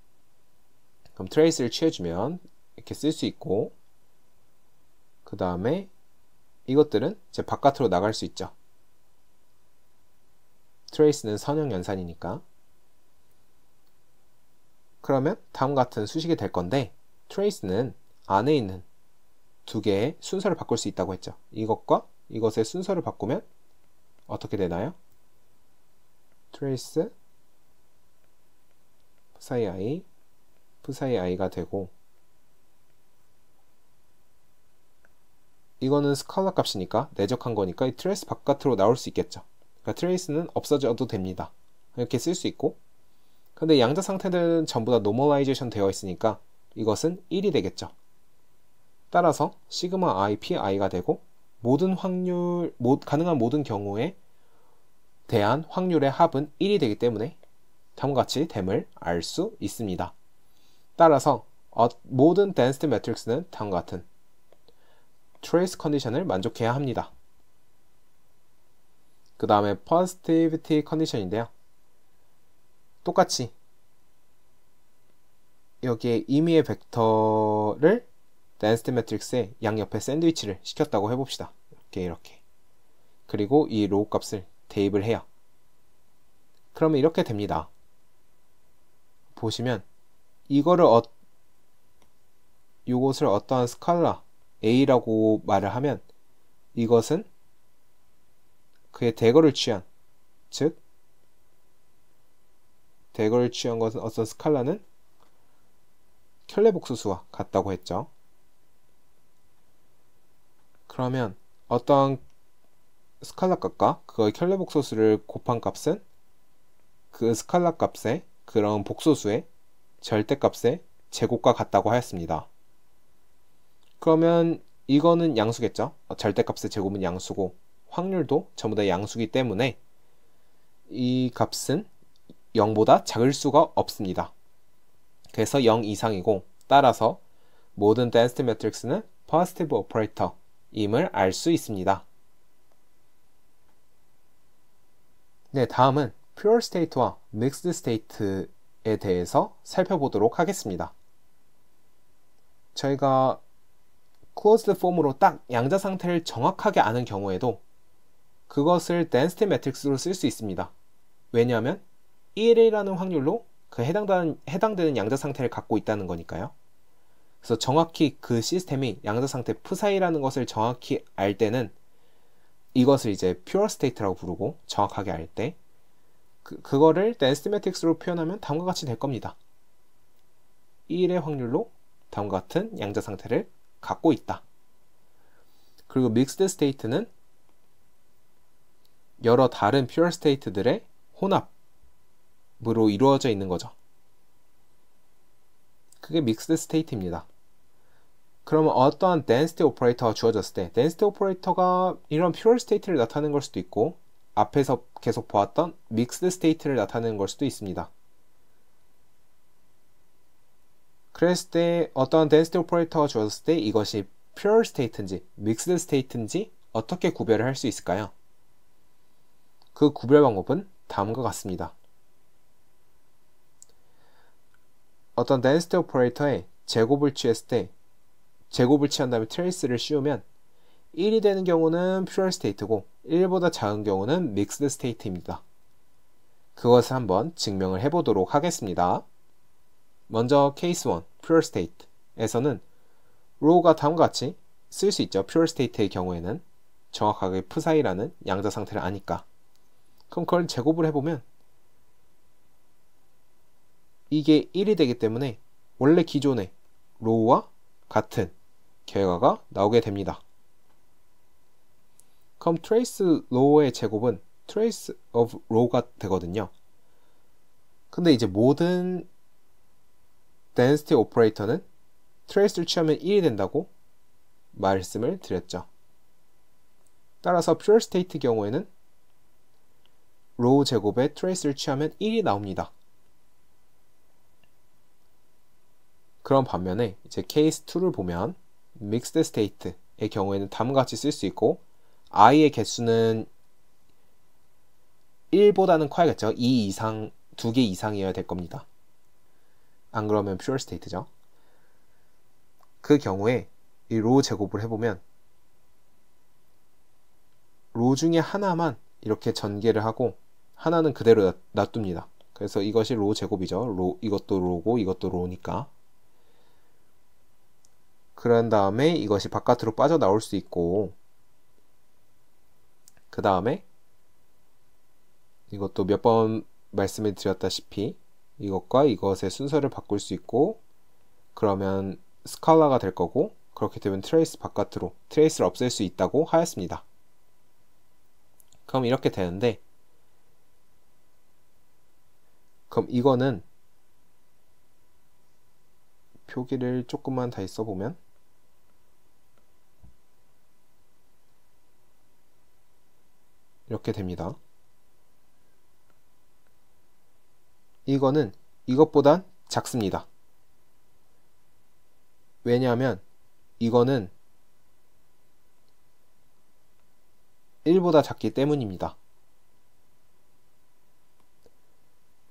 그럼 trace를 취해주면 이렇게 쓸 수 있고, 그 다음에 이것들은 이제 바깥으로 나갈 수 있죠. trace는 선형 연산이니까. 그러면 다음 같은 수식이 될 건데, trace는 안에 있는 두 개의 순서를 바꿀 수 있다고 했죠. 이것과 이것의 순서를 바꾸면 어떻게 되나요? trace psi i psi i가 되고, 이거는 스칼라 값이니까 내적한 거니까 이 트레이스 바깥으로 나올 수 있겠죠. 그러니까 트레이스는 없어져도 됩니다. 이렇게 쓸 수 있고, 근데 양자 상태들은 전부 다 노멀라이제이션 되어 있으니까 이것은 1이 되겠죠. 따라서 시그마 i pi,가 되고, 모든 확률, 가능한 모든 경우에 대한 확률의 합은 1이 되기 때문에 다음과 같이 됨을 알 수 있습니다. 따라서 모든 density matrix는 다음과 같은 trace 컨디션을 만족해야 합니다. 그 다음에 positivity 컨디션인데요. 똑같이 여기에 임의의 벡터를 density matrix의 양옆에 샌드위치를 시켰다고 해봅시다. 이렇게. 그리고 이 로우 값을 대입을 해요. 그러면 이렇게 됩니다. 보시면 이것을 어떠한 스칼라 A라고 말을 하면 이것은 그의 대거를 취한, 즉 대거를 취한 것은 어떤 스칼라는 켤레 복소수와 같다고 했죠. 그러면 어떠한 스칼라 값과 그의 켤레 복소수를 곱한 값은 그 스칼라 값의 그런 복소수의 절대값의 제곱과 같다고 하였습니다. 그러면 이거는 양수겠죠. 절대값의 제곱은 양수고 확률도 전부 다 양수기 때문에 이 값은 0보다 작을 수가 없습니다. 그래서 0 이상이고, 따라서 모든 density matrix는 positive operator임을 알 수 있습니다. 네, 다음은 pure state와 mixed state에 대해서 살펴보도록 하겠습니다. 저희가 closed form으로 딱 양자 상태를 정확하게 아는 경우에도 그것을 density matrix로 쓸 수 있습니다. 왜냐하면 1이라는 확률로 그 해당되는 양자 상태를 갖고 있다는 거니까요. 그래서 정확히 그 시스템이 양자 상태 psi라는 것을 정확히 알 때는 이것을 이제 pure state라고 부르고, 정확하게 알 때 그거를 density matrix로 표현하면 다음과 같이 될 겁니다. 1의 확률로 다음과 같은 양자 상태를 갖고 있다. 그리고 mixed state는 여러 다른 pure state들의 혼합으로 이루어져 있는 거죠. 그게 믹스드 스테이트입니다. 그러면 어떠한 density 오퍼레이터가 주어졌을 때 density 오퍼레이터가 이런 pure state를 나타내는 걸 수도 있고 앞에서 계속 보았던 믹스드 스테이트를 나타내는 걸 수도 있습니다. 그랬을 때 어떠한 density 오퍼레이터가 주어졌을 때 이것이 pure state인지 믹스드 스테이트인지 어떻게 구별을 할 수 있을까요? 그 구별 방법은 다음과 같습니다. 어떤 density 오퍼레이터에 제곱을 취했을 때 제곱을 취한 다음에 트레이스를 씌우면 1이 되는 경우는 pure state고 1보다 작은 경우는 mixed state입니다. 그것을 한번 증명을 해보도록 하겠습니다. 먼저 케이스 1, pure state에서는 row가 다음과 같이 쓸 수 있죠. pure state의 경우에는 정확하게 psi라는 양자 상태를 아니까. 그럼 그걸 제곱을 해보면 이게 1이 되기 때문에 원래 기존의 row와 같은 결과가 나오게 됩니다. 그럼 trace row의 제곱은 trace of row가 되거든요. 근데 이제 모든 density operator는 trace를 취하면 1이 된다고 말씀을 드렸죠. 따라서 pure state 경우에는 row 제곱에 trace를 취하면 1이 나옵니다. 그런 반면에 이제 케이스 2를 보면 mixed state의 경우에는 다음과 같이 쓸 수 있고 i의 개수는 1보다는 커야겠죠. 2 이상, 2개 이상이어야 될 겁니다. 안 그러면 pure state죠. 그 경우에 이 row 제곱을 해보면 row 중에 하나만 이렇게 전개를 하고 하나는 그대로 놔둡니다. 그래서 이것이 row 제곱이죠. 이것도 row고 이것도 row니까. 그런 다음에 이것이 바깥으로 빠져나올 수 있고 그 다음에 이것도 몇 번 말씀을 드렸다시피 이것과 이것의 순서를 바꿀 수 있고 그러면 스칼라가 될 거고 그렇게 되면 트레이스 바깥으로 트레이스를 없앨 수 있다고 하였습니다. 그럼 이렇게 되는데 그럼 이거는 표기를 조금만 다시 써보면 이렇게 됩니다. 이거는 이것보단 작습니다. 왜냐하면 이거는 1보다 작기 때문입니다.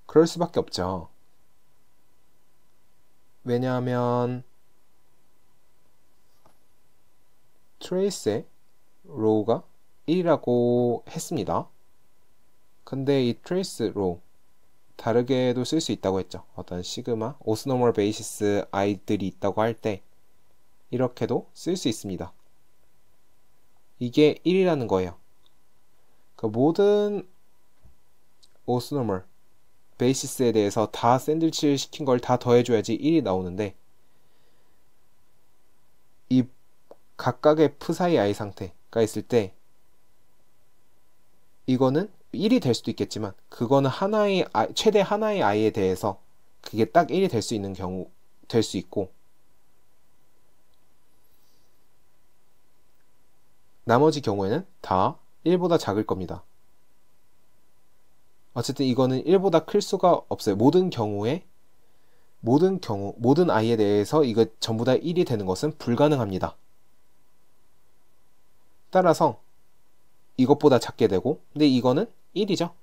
그럴 수밖에 없죠. 왜냐하면 트레이스의 row가 1이라고 했습니다. 근데 이 트레이스 row 다르게도 쓸 수 있다고 했죠. 어떤 시그마, 오스노멀 베이시스 i들이 있다고 할 때 이렇게도 쓸 수 있습니다. 이게 1이라는 거예요. 그 모든 오스노멀 베이시스에 대해서 다 샌드위치 시킨 걸 다 더해줘야지 1이 나오는데 이 각각의 psi i 상태가 있을 때 이거는 1이 될 수도 있겠지만 그거는 하나의 최대 하나의 i에 대해서 그게 딱 1이 될 수 있는 경우 될 수 있고 나머지 경우에는 다 1보다 작을 겁니다. 어쨌든 이거는 1보다 클 수가 없어요. 모든 i에 대해서 이거 전부 다 1이 되는 것은 불가능합니다. 따라서 이것보다 작게 되고 근데 이거는 1이죠.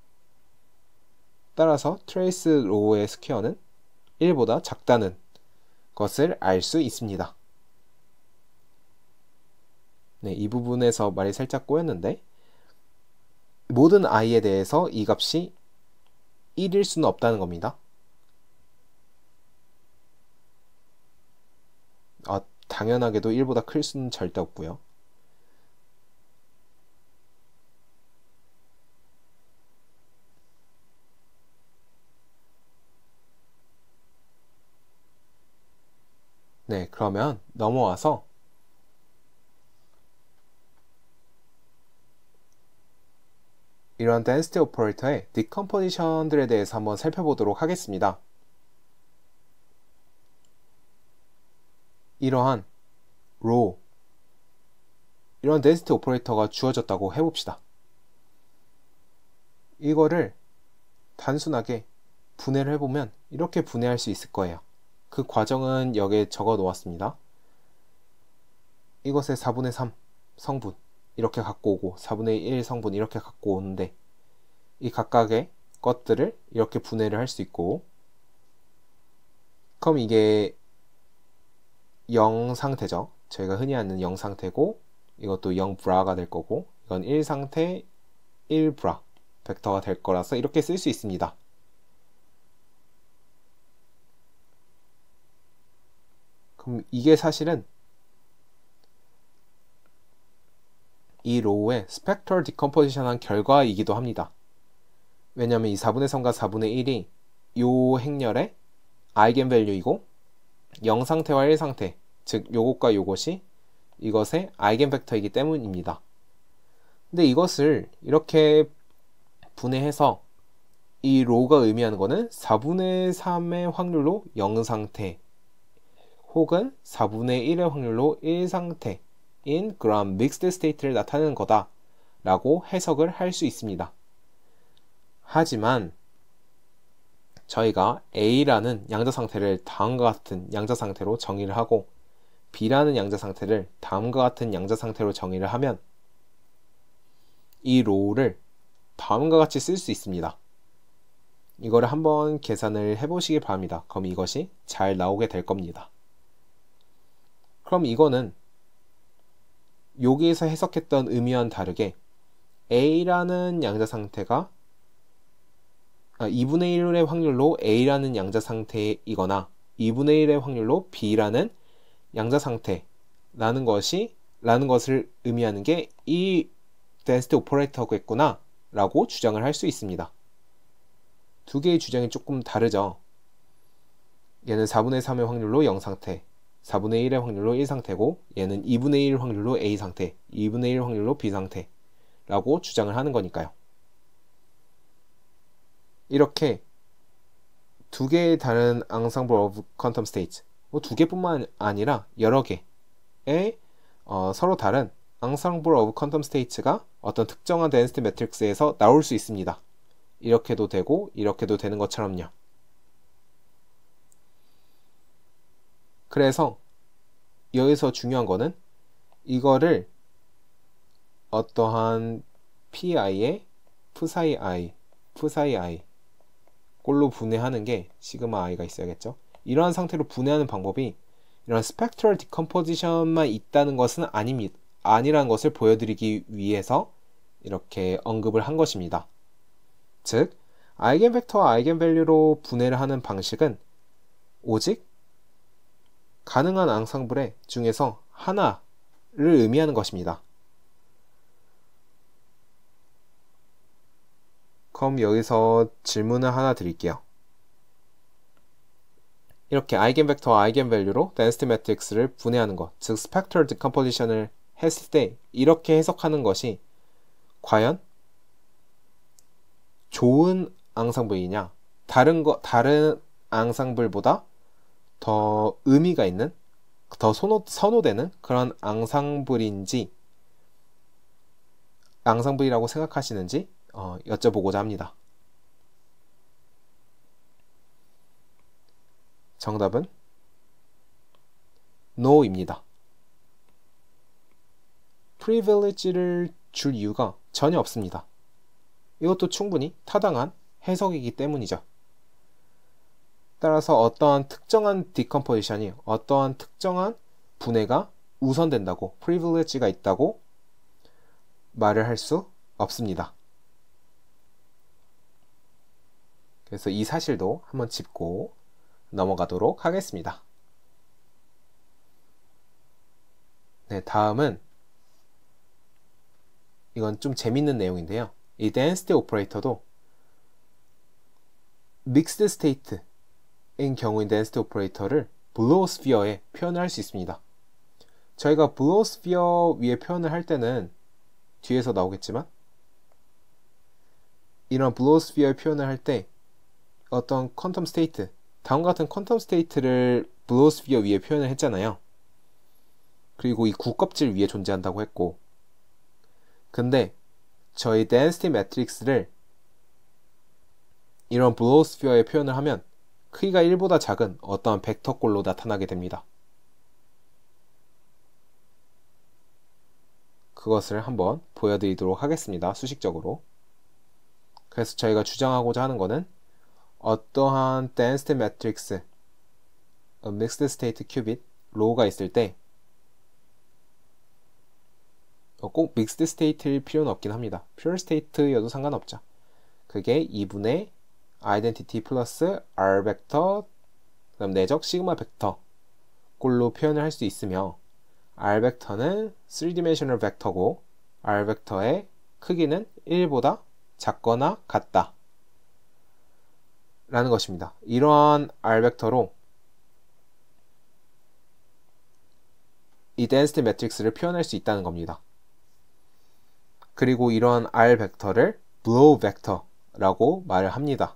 따라서 트레이스 로우의 스퀘어는 1보다 작다는 것을 알 수 있습니다. 네, 이 부분에서 말이 살짝 꼬였는데 모든 i에 대해서 이 값이 1일 수는 없다는 겁니다. 당연하게도 1보다 클 수는 절대 없고요. 네, 그러면 넘어와서 이런 density operator의 decomposition들에 대해서 한번 살펴보도록 하겠습니다. 이러한 row, 이런 density 오퍼레이터가 주어졌다고 해봅시다. 이거를 단순하게 분해를 해보면 이렇게 분해할 수 있을 거예요. 그 과정은 여기에 적어 놓았습니다. 이것의 4분의 3 성분 이렇게 갖고 오고 4분의 1 성분 이렇게 갖고 오는데 이 각각의 것들을 이렇게 분해를 할 수 있고, 그럼 이게 0 상태죠. 저희가 흔히 아는 0 상태고, 이것도 0 브라가 될 거고, 이건 1 상태 1 브라 벡터가 될 거라서 이렇게 쓸 수 있습니다. 그럼 이게 사실은 이 로우의 스펙트럴 디컴포지션한 결과이기도 합니다. 왜냐하면 이 4분의 3과 4분의 1이 요 행렬의 아이겐밸류이고 0 상태와 1 상태, 즉 요것과 요것이 이것의 아이겐벡터이기 때문입니다. 근데 이것을 이렇게 분해해서 이 로우가 의미하는 거는 4분의 3의 확률로 0 상태 혹은 4분의 1의 확률로 1 상태인 그런 믹스드 스테이트를 나타내는 거다 라고 해석을 할 수 있습니다. 하지만 저희가 A라는 양자 상태를 다음과 같은 양자 상태로 정의를 하고 B라는 양자 상태를 다음과 같은 양자 상태로 정의를 하면 이 로우를 다음과 같이 쓸 수 있습니다. 이거를 한번 계산을 해보시기 바랍니다. 그럼 이것이 잘 나오게 될 겁니다. 그럼 이거는 여기에서 해석했던 의미와는 다르게 A라는 양자 상태가 2분의 1의 확률로 A라는 양자 상태이거나 2분의 1의 확률로 B라는 양자 상태라는 것을 의미하는 게 이 density 오퍼레이터겠구나 라고 주장을 할 수 있습니다. 두 개의 주장이 조금 다르죠. 얘는 4분의 3의 확률로 0 상태, 4분의 1의 확률로 1 상태고 얘는 2분의 1 확률로 A 상태, 2분의 1 확률로 B 상태라고 주장을 하는 거니까요. 이렇게 두 개의 다른 ensemble of quantum states, 두 개뿐만 아니라 여러 개의 서로 다른 ensemble of quantum states가 어떤 특정한 density matrix에서 나올 수 있습니다. 이렇게도 되고 이렇게도 되는 것처럼요. 그래서 여기서 중요한 거는 이거를 어떠한 PI의 psi i 꼴로 분해하는 게 시그마 i가 있어야겠죠. 이러한 상태로 분해하는 방법이 이런 스펙트럴 디컴포지션만 있다는 것은 아니라는 것을 보여드리기 위해서 이렇게 언급을 한 것입니다. 즉, 아이겐벡터와 아이겐밸류로 분해를 하는 방식은 오직 가능한 앙상블의 중에서 하나를 의미하는 것입니다. 그럼 여기서 질문을 하나 드릴게요. 이렇게 아이겐벡터와 아이겐밸류로 density matrix를 분해하는 것, 즉 spectral decomposition을 했을 때 이렇게 해석하는 것이 과연 좋은 앙상블이냐, 다른 앙상블보다 더 의미가 있는, 더 선호되는 그런 앙상블이라고 생각하시는지 여쭤보고자 합니다. 정답은 NO입니다. 프리빌리지를 줄 이유가 전혀 없습니다. 이것도 충분히 타당한 해석이기 때문이죠. 따라서 어떠한 특정한 디컴포지션이, 어떠한 특정한 분해가 우선된다고, 프리빌리지가 있다고 말을 할 수 없습니다. 그래서 이 사실도 한번 짚고 넘어가도록 하겠습니다. 네, 다음은 이건 좀 재밌는 내용인데요. 이 density 오퍼레이터도 mixed state인 경우인 density 오퍼레이터를 블로우스피어에 표현을 할 수 있습니다. 저희가 블로우스피어 위에 표현을 할 때는 뒤에서 나오겠지만 이런 블로우스피어에 표현을 할 때 어떤 퀀텀 스테이트, 다음과 같은 퀀텀 스테이트를 블로우스피어 위에 표현을 했잖아요. 그리고 이 구껍질 위에 존재한다고 했고, 근데 저희 density 매트릭스를 이런 블로우스피어에 표현을 하면 크기가 1보다 작은 어떠한 벡터꼴로 나타나게 됩니다. 그것을 한번 보여드리도록 하겠습니다. 수식적으로. 그래서 저희가 주장하고자 하는 것은 어떠한 density 매트릭스, mixed state qubit, 로우가 있을 때 꼭 믹스드 스테이트일 필요는 없긴 합니다. 퓨어 스테이트여도 상관없죠. 그게 2분의 아이덴티티 플러스 R 벡터, 그다음 내적 시그마 벡터 꼴로 표현을 할 수 있으며, R 벡터는 3디멘셔널 벡터고 R 벡터의 크기는 1보다 작거나 같다 라는 것입니다. 이러한 R 벡터로 이 density 매트릭스를 표현할 수 있다는 겁니다. 그리고 이러한 R 벡터를 blow 벡터라고 말을 합니다.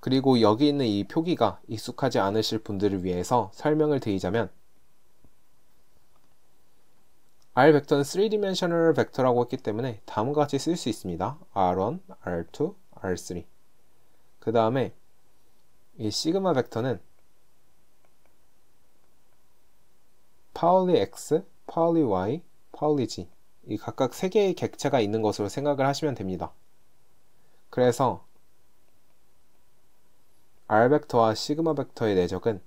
그리고 여기 있는 이 표기가 익숙하지 않으실 분들을 위해서 설명을 드리자면, R 벡터는 3디멘셔널 벡터라고 했기 때문에 다음과 같이 쓸 수 있습니다. R1, R2, R3. 그 다음에 이 시그마 벡터는 파울리 X, 파울리 Y, 파울리 G, 이 각각 3개의 객체가 있는 것으로 생각을 하시면 됩니다. 그래서 R 벡터와 시그마 벡터의 내적은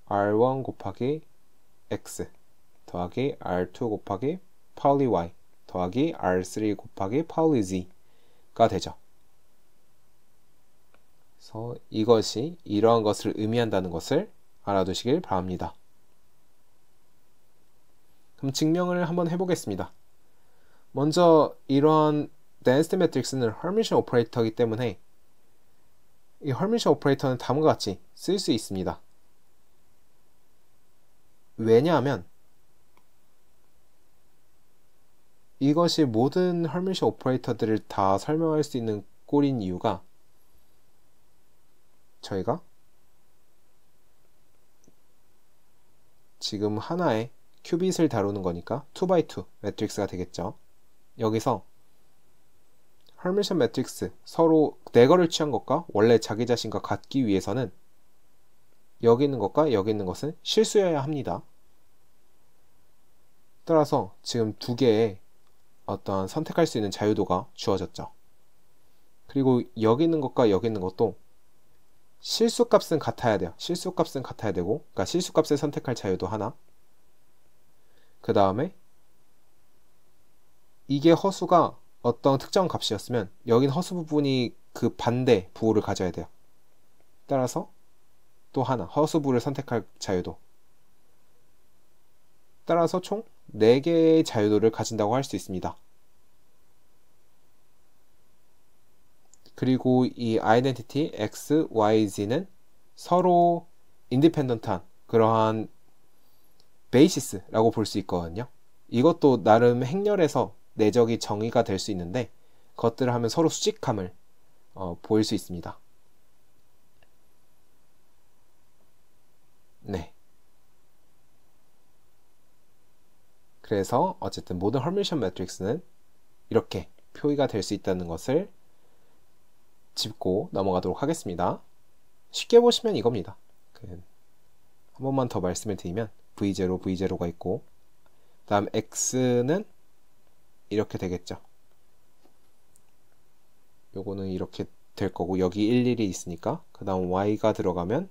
R1 곱하기 X 더하기 R2 곱하기 파울리 Y 더하기 R3 곱하기 파울리 Z가 되죠. 그래서 이것이 이러한 것을 의미한다는 것을 알아두시길 바랍니다. 그럼 증명을 한번 해보겠습니다. 먼저 이러한 density 매트릭스는 헐미션 오퍼레이터이기 때문에 이 헐미션 오퍼레이터는 다음과 같이 쓸 수 있습니다. 왜냐하면 이것이 모든 헐미션 오퍼레이터들을 다 설명할 수 있는 꼴인 이유가, 저희가 지금 하나의 큐빗을 다루는 거니까 2x2 매트릭스가 되겠죠. 여기서 헐미션 매트릭스 서로 내거를 취한 것과 원래 자기 자신과 같기 위해서는 여기 있는 것과 여기 있는 것은 실수여야 합니다. 따라서 지금 두 개의 어떠한 선택할 수 있는 자유도가 주어졌죠. 그리고 여기 있는 것과 여기 있는 것도 실수값은 같아야 돼요. 실수값은 같아야 되고, 그러니까 실수값을 선택할 자유도 하나, 그 다음에 이게 허수가 어떤 특정 값이었으면 여긴 허수 부분이 그 반대 부호를 가져야 돼요. 따라서 또 하나 허수부를 선택할 자유도, 따라서 총 4개의 자유도를 가진다고 할 수 있습니다. 그리고 이 아이덴티티 X, Y, Z는 서로 인디펜던트한 그러한 베이시스라고 볼 수 있거든요. 이것도 나름 행렬에서 내적이 정의가 될 수 있는데, 그것들을 하면 서로 수직함을 보일 수 있습니다. 네. 그래서 어쨌든 모든 헐미션 매트릭스는 이렇게 표기가 될 수 있다는 것을 짚고 넘어가도록 하겠습니다. 쉽게 보시면 이겁니다. 한 번만 더 말씀을 드리면 V0, V0가 있고, 다음 X는 이렇게 되겠죠. 요거는 이렇게 될 거고, 여기 11이 있으니까, 그 다음 Y가 들어가면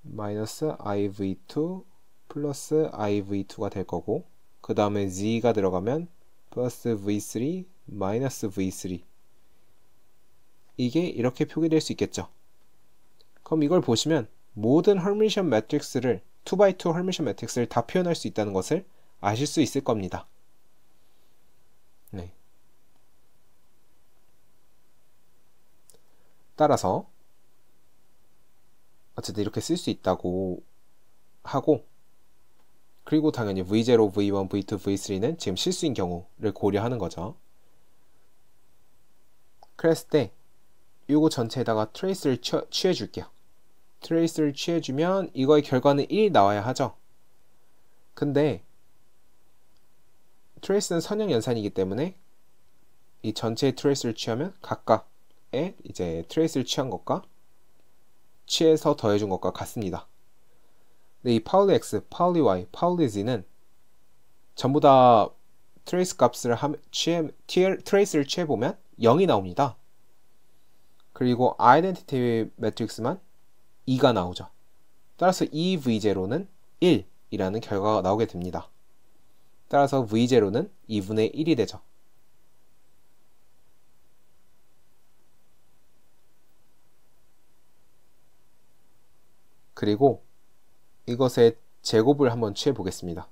마이너스 IV2 플러스 IV2가 될 거고, 그 다음에 Z가 들어가면 플러스 V3 마이너스 V3, 이게 이렇게 표기될 수 있겠죠. 그럼 이걸 보시면 모든 헐미션 매트릭스를 2x2 헐미션 매트릭스를 다 표현할 수 있다는 것을 아실 수 있을 겁니다. 네. 따라서 어쨌든 이렇게 쓸 수 있다고 하고, 그리고 당연히 V0, V1, V2, V3는 지금 실수인 경우를 고려하는 거죠. 그랬을 때 이거 전체에다가 트레이스를 취해 줄게요. 트레이스를 취해주면 이거의 결과는 1이 나와야 하죠. 근데 트레이스는 선형 연산이기 때문에 이 전체의 트레이스를 취하면 각각의 이제 트레이스를 취한 것과 취해서 더해준 것과 같습니다. 근데 이 파울리 X, 파울리 Y, 파울리 Z는 전부 다 트레이스 값을 트레이스를 취해보면 0이 나옵니다. 그리고 아이덴티티 매트릭스만 2가 나오죠. 따라서 이 V0는 1이라는 결과가 나오게 됩니다. 따라서 V0는 2분의 1이 되죠. 그리고 이것의 제곱을 한번 취해 보겠습니다.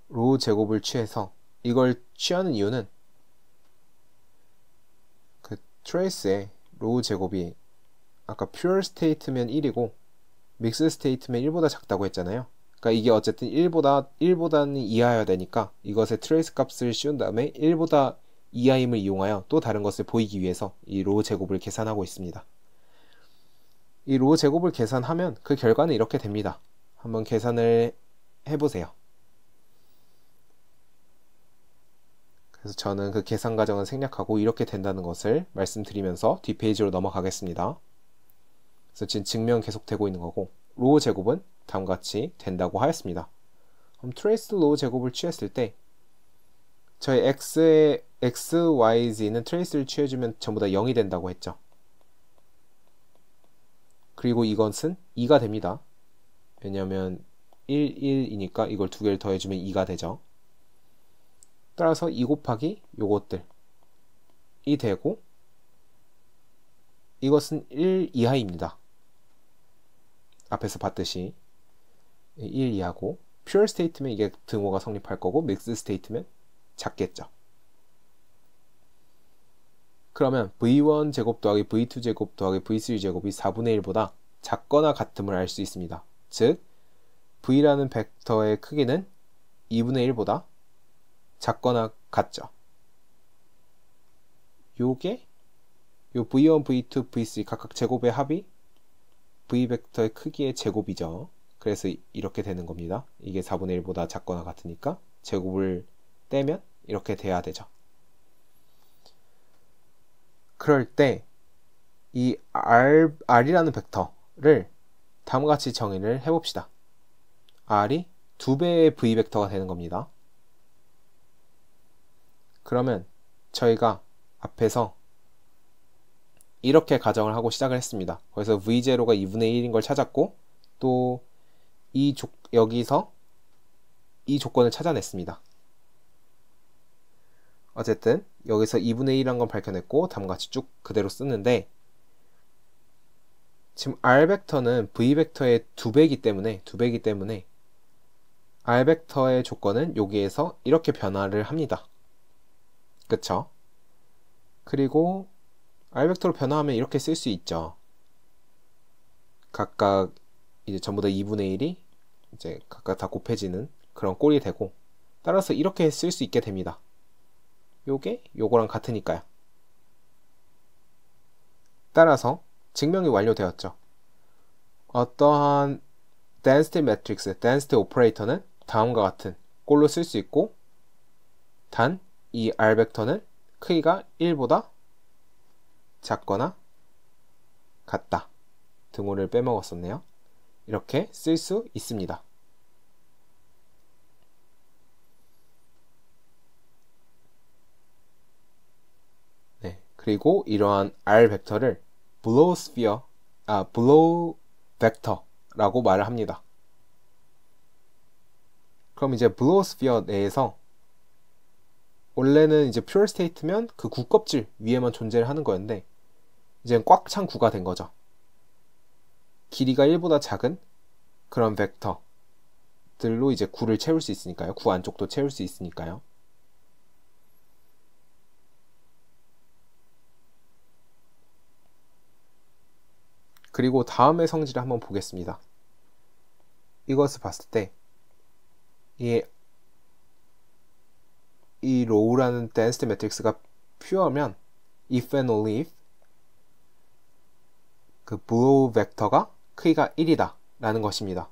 로우 제곱을 취해서 이걸 취하는 이유는 그 트레이스의 로우 제곱이 아까 퓨어 스테이트면 1이고 믹스 스테이트면 1보다 작다고 했잖아요. 그러니까 이게 어쨌든 1보다는 이하여야 되니까 이것의 트레이스 값을 씌운 다음에 1보다 이하임을 이용하여 또 다른 것을 보이기 위해서 이 로우 제곱을 계산하고 있습니다. 이 로우 제곱을 계산하면 그 결과는 이렇게 됩니다. 한번 계산을 해보세요. 그래서 저는 그 계산 과정은 생략하고 이렇게 된다는 것을 말씀드리면서 뒷페이지로 넘어가겠습니다. 그래서 지금 증명 계속되고 있는 거고 로우 제곱은 다음과 같이 된다고 하였습니다. 그럼 트레이스 로우 제곱을 취했을 때 저희 x의 x, y, z는 트레이스를 취해주면 전부 다 0이 된다고 했죠. 그리고 이것은 2가 됩니다. 왜냐하면 1, 1이니까 이걸 두 개를 더해주면 2가 되죠. 따라서 2 곱하기 요것들이 되고 이것은 1 이하입니다. 앞에서 봤듯이 1 이하고 퓨어 스테이트면 이게 등호가 성립할 거고 믹스 스테이트면 작겠죠. 그러면 v1 제곱 더하기 v2 제곱 더하기 v3 제곱이 4분의 1보다 작거나 같음을 알 수 있습니다. 즉 v라는 벡터의 크기는 2분의 1보다 작거나 같죠. 요게 요 v1, v2, v3 각각 제곱의 합이 v 벡터의 크기의 제곱이죠. 그래서 이렇게 되는 겁니다. 이게 4분의 1보다 작거나 같으니까 제곱을 떼면 이렇게 돼야 되죠. 그럴 때 이 r이라는 벡터를 다음과 같이 정의를 해봅시다. r이 2배의 v 벡터가 되는 겁니다. 그러면 저희가 앞에서 이렇게 가정을 하고 시작을 했습니다. 그래서 v0가 2분의 1인 걸 찾았고 또 여기서 이 조건을 찾아냈습니다. 어쨌든 여기서 2분의 1한 건 밝혀냈고 다음과 같이 쭉 그대로 쓰는데 지금 r벡터는 v벡터의 2배이기 때문에 r벡터의 조건은 여기에서 이렇게 변화를 합니다. 그쵸? 그리고 r벡터로 변화하면 이렇게 쓸 수 있죠. 각각 이제 전부 다 2분의 1이 이제 각각 다 곱해지는 그런 꼴이 되고 따라서 이렇게 쓸 수 있게 됩니다. 요게 요거랑 같으니까요. 따라서 증명이 완료되었죠. 어떠한 density matrix, density operator는 다음과 같은 꼴로 쓸 수 있고 단 이 r벡터는 크기가 1보다 작거나 같다. 등호를 빼먹었었네요. 이렇게 쓸 수 있습니다. 네, 그리고 이러한 R 벡터를 blow 벡터라고 말을 합니다. 그럼 이제 blow sphere 내에서 원래는 이제 pure state면 그 구껍질 위에만 존재를 하는 거였는데 이제 꽉 찬 구가 된 거죠. 길이가 1보다 작은 그런 벡터들로 이제 구를 채울 수 있으니까요. 구 안쪽도 채울 수 있으니까요. 그리고 다음의 성질을 한번 보겠습니다. 이것을 봤을 때 이 row라는 density matrix가 pure면 if and only if 그 블로우 벡터가 크기가 1이다 라는 것입니다.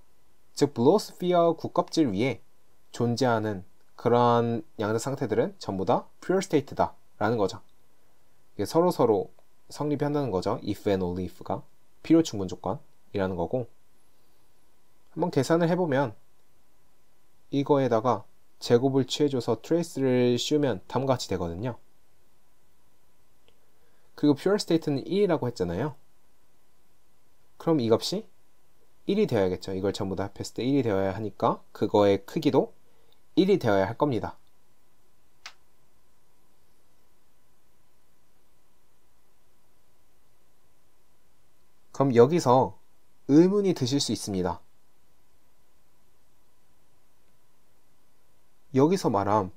즉 블로스피어 구껍질 위에 존재하는 그런 양자 상태들은 전부 다 pure state다 라는 거죠. 이게 서로 성립한다는 거죠. if and only if가 필요 충분 조건이라는 거고, 한번 계산을 해보면 이거에다가 제곱을 취해줘서 트레이스를 씌우면 다음과 같이 되거든요. 그리고 pure state는 1이라고 했잖아요. 그럼 이 값이 1이 되어야겠죠. 이걸 전부 다 합했을 때 1이 되어야 하니까 그거의 크기도 1이 되어야 할 겁니다. 그럼 여기서 의문이 드실 수 있습니다. 여기서 말한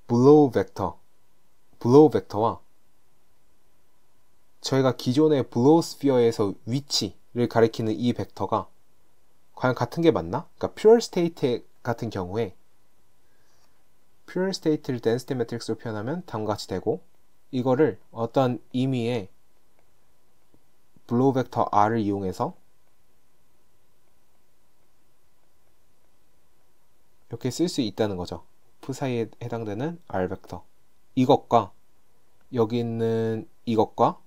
블로우 벡터와 저희가 기존의 블로우스피어에서 위치를 가리키는 이 벡터가 과연 같은 게 맞나? 그러니까 퓨어 스테이트 같은 경우에 퓨어 스테이트를 덴시티 매트릭스로 표현하면 다음과 같이 되고, 이거를 어떤 의미의 블로우 벡터 R을 이용해서 이렇게 쓸 수 있다는 거죠. F 사이에 해당되는 R 벡터, 이것과 여기 있는 이것과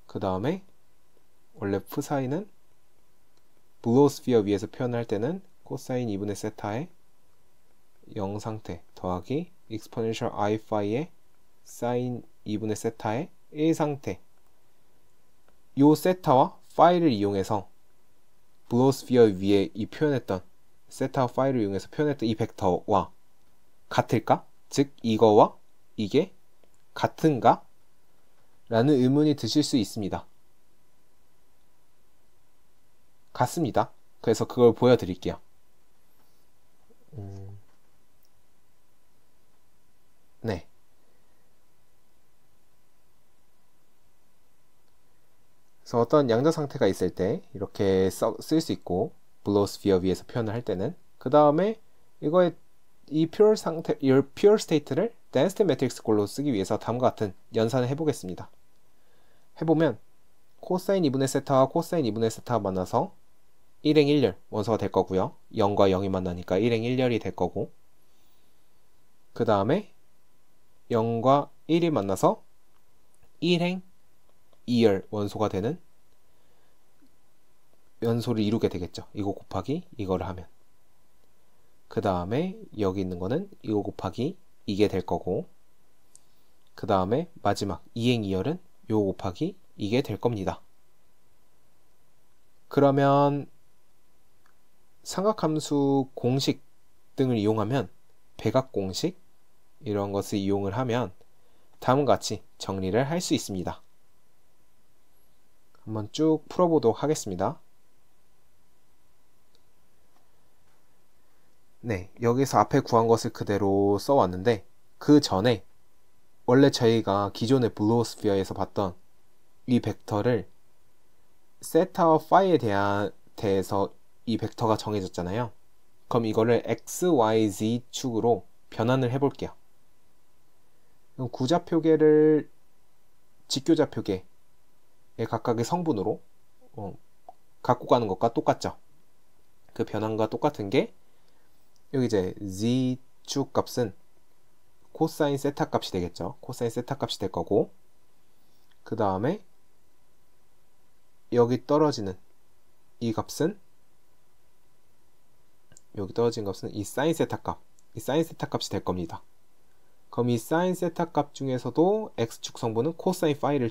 그 다음에 원래 F 사이는 블로스피어 위에서 표현할 때는 코사인 2분의 세타의 0 상태 더하기 exponential I 파이의 사인 2분의 세타의 1 상태, 요 세타와 파이를 이용해서 블로스피어 위에 이 표현했던 세타와 파이를 이용해서 표현했던 이 벡터와 같을까? 즉 이거와 이게 같은가? 라는 의문이 드실 수 있습니다. 같습니다. 그래서 그걸 보여드릴게요. 네. 그래서 어떤 양자 상태가 있을 때 이렇게 쓸 수 있고, 블로스피어 위에서 표현을 할 때는, 그 다음에 이거의 이 퓨어 상태, 이 퓨어 스테이트를 덴시티 매트릭스 꼴로 쓰기 위해서 다음과 같은 연산을 해보겠습니다. 해보면 코사인 2분의 세타와 코사인 2분의 세타가 만나서 1행 1열 원소가 될 거고요. 0과 0이 만나니까 1행 1열이 될 거고, 그 다음에 0과 1이 만나서 1행 2열 원소가 되는 연소를 이루게 되겠죠. 이거 곱하기 이거를 하면. 그 다음에 여기 있는 거는 이거 곱하기 이게 될 거고, 그 다음에 마지막 2행 2열은 요거 곱하기 이게 될 겁니다. 그러면 삼각함수 공식 등을 이용하면, 백악 공식 이런 것을 이용을 하면 다음과 같이 정리를 할 수 있습니다. 한번 쭉 풀어보도록 하겠습니다. 네, 여기서 앞에 구한 것을 그대로 써왔는데, 그 전에 원래 저희가 기존의 블로스피어에서 봤던 이 벡터를 세타와 파이에 대해서 이 벡터가 정해졌잖아요. 그럼 이거를 x, y, z 축으로 변환을 해볼게요. 구좌표계를 직교좌표계의 각각의 성분으로 갖고 가는 것과 똑같죠. 그 변환과 똑같은 게 여기 이제 z축 값은 코사인 세타 값이 되겠죠. 코사인 세타 값이 될 거고, 그 다음에 여기 떨어지는 이 값은, 여기 떨어진 값은 이 사인 세타 값, 이 사인 세타 값이 될 겁니다. 그럼 이 사인 세타 값 중에서도 x축 성분은 코사인 파이를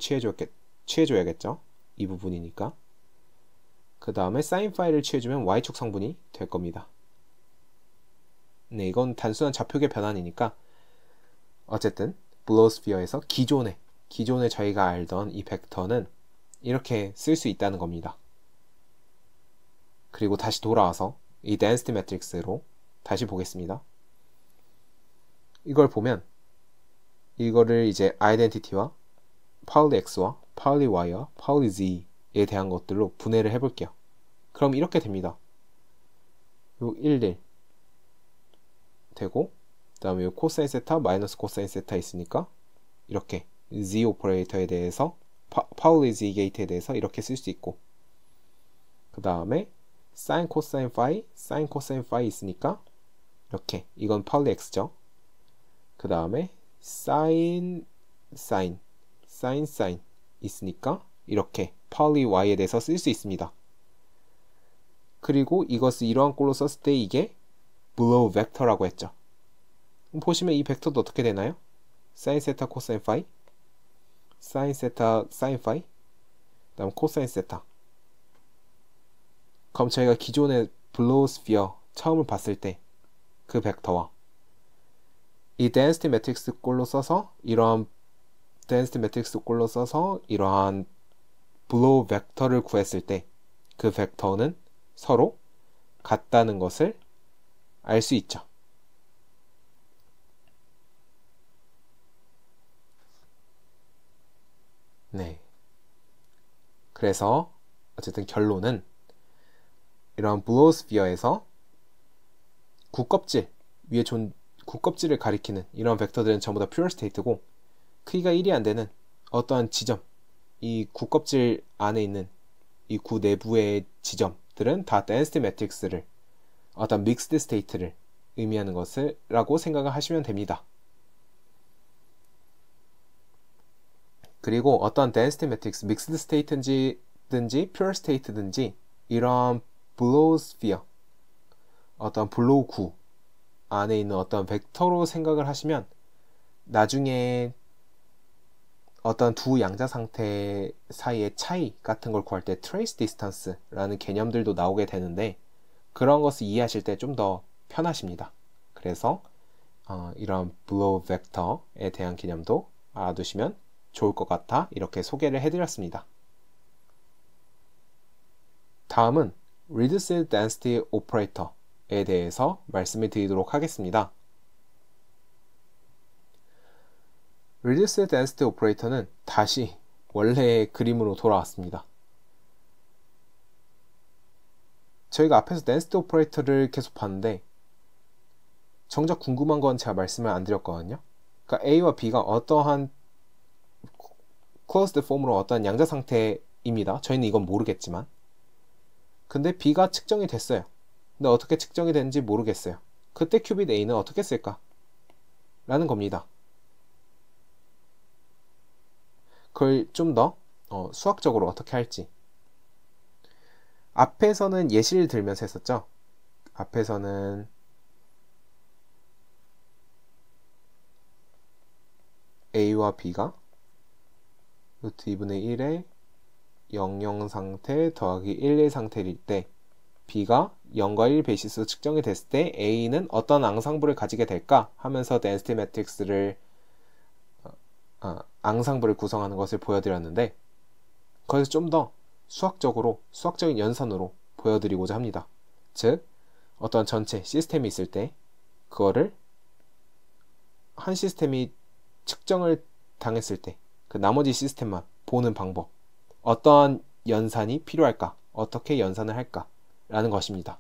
취해줘야겠죠. 이 부분이니까. 그 다음에 사인 파이를 취해주면 y축 성분이 될 겁니다. 네, 이건 단순한 좌표계 변환이니까 어쨌든 블로스피어에서 기존에 저희가 알던 이 벡터는 이렇게 쓸 수 있다는 겁니다. 그리고 다시 돌아와서 이 덴시티 매트릭스로 다시 보겠습니다. 이걸 보면 이거를 이제 아이덴티티와 파울리 x와 파울리 y와 파울리 z에 대한 것들로 분해를 해볼게요. 그럼 이렇게 됩니다. 요 1, 되고, 그 다음에 요 코사인 세타 마이너스 코사인 세타 있으니까 이렇게 z 오퍼레이터에 대해서 파울리지 게이트에 대해서 이렇게 쓸 수 있고, 그 다음에 사인 코사인 파이, 사인 코사인 파이 있으니까 이렇게, 이건 파울리 x죠. 그 다음에 사인 있으니까 이렇게 파울리 y에 대해서 쓸 수 있습니다. 그리고 이것을 이러한 꼴로 썼을 때 이게 below 벡터라고 했죠. 보시면 이 벡터도 어떻게 되나요? 사인 세타 코사인 파이, 사인 세타 사인 파이, 다음 코사인 세타. 그럼 저희가 기존의 below sphere 처음을 봤을 때 그 벡터와 이 density matrix 꼴로 써서 이러한 density matrix 꼴로 써서 이러한 below 벡터를 구했을 때 그 벡터는 서로 같다는 것을 알 수 있죠. 네. 그래서 어쨌든 결론은 이러한 below sphere에서 국껍질을 가리키는 이런 벡터들은 전부 다 pure state고, 크기가 1이 안 되는 어떠한 지점, 이 국껍질 안에 있는 이 구 내부의 지점들은 다 density matrix를, 어떤 mixed state를 의미하는 것이라고 생각을 하시면 됩니다. 그리고 어떤 density matrix, mixed state든지 pure state든지 이런 below sphere, 어떤 below 구 안에 있는 어떤 벡터로 생각을 하시면 나중에 어떤 두 양자 상태 사이의 차이 같은 걸 구할 때 trace distance라는 개념들도 나오게 되는데, 그런 것을 이해하실 때 좀 더 편하십니다. 그래서 이런 below 벡터에 대한 개념도 알아두시면 좋을 것 같아 이렇게 소개를 해드렸습니다. 다음은 reduced density operator에 대해서 말씀을 드리도록 하겠습니다. reduced density operator는 다시 원래의 그림으로 돌아왔습니다. 저희가 앞에서 density operator를 계속 봤는데 정작 궁금한 건 제가 말씀을 안 드렸거든요. 그러니까 A와 B가 어떠한 closed form으로 어떠한 양자 상태입니다. 저희는 이건 모르겠지만, 근데 B가 측정이 됐어요. 근데 어떻게 측정이 되는지 모르겠어요. 그때 큐빗 A는 어떻게 쓸까? 라는 겁니다. 그걸 좀 더 수학적으로 어떻게 할지, 앞에서는 예시를 들면서 했었죠. 앞에서는 A와 B가 루트 2분의 1의 00 상태 더하기 11 상태일 때 B가 0과 1 베이시스로 측정이 됐을 때 A는 어떤 앙상블을 가지게 될까 하면서 density matrix를 앙상블을 구성하는 것을 보여드렸는데, 거기서 좀 더 수학적인 연산으로 보여드리고자 합니다. 즉 어떤 전체 시스템이 있을 때 그거를 한 시스템이 측정을 당했을 때 그 나머지 시스템만 보는 방법, 어떠한 연산이 필요할까, 어떻게 연산을 할까 라는 것입니다.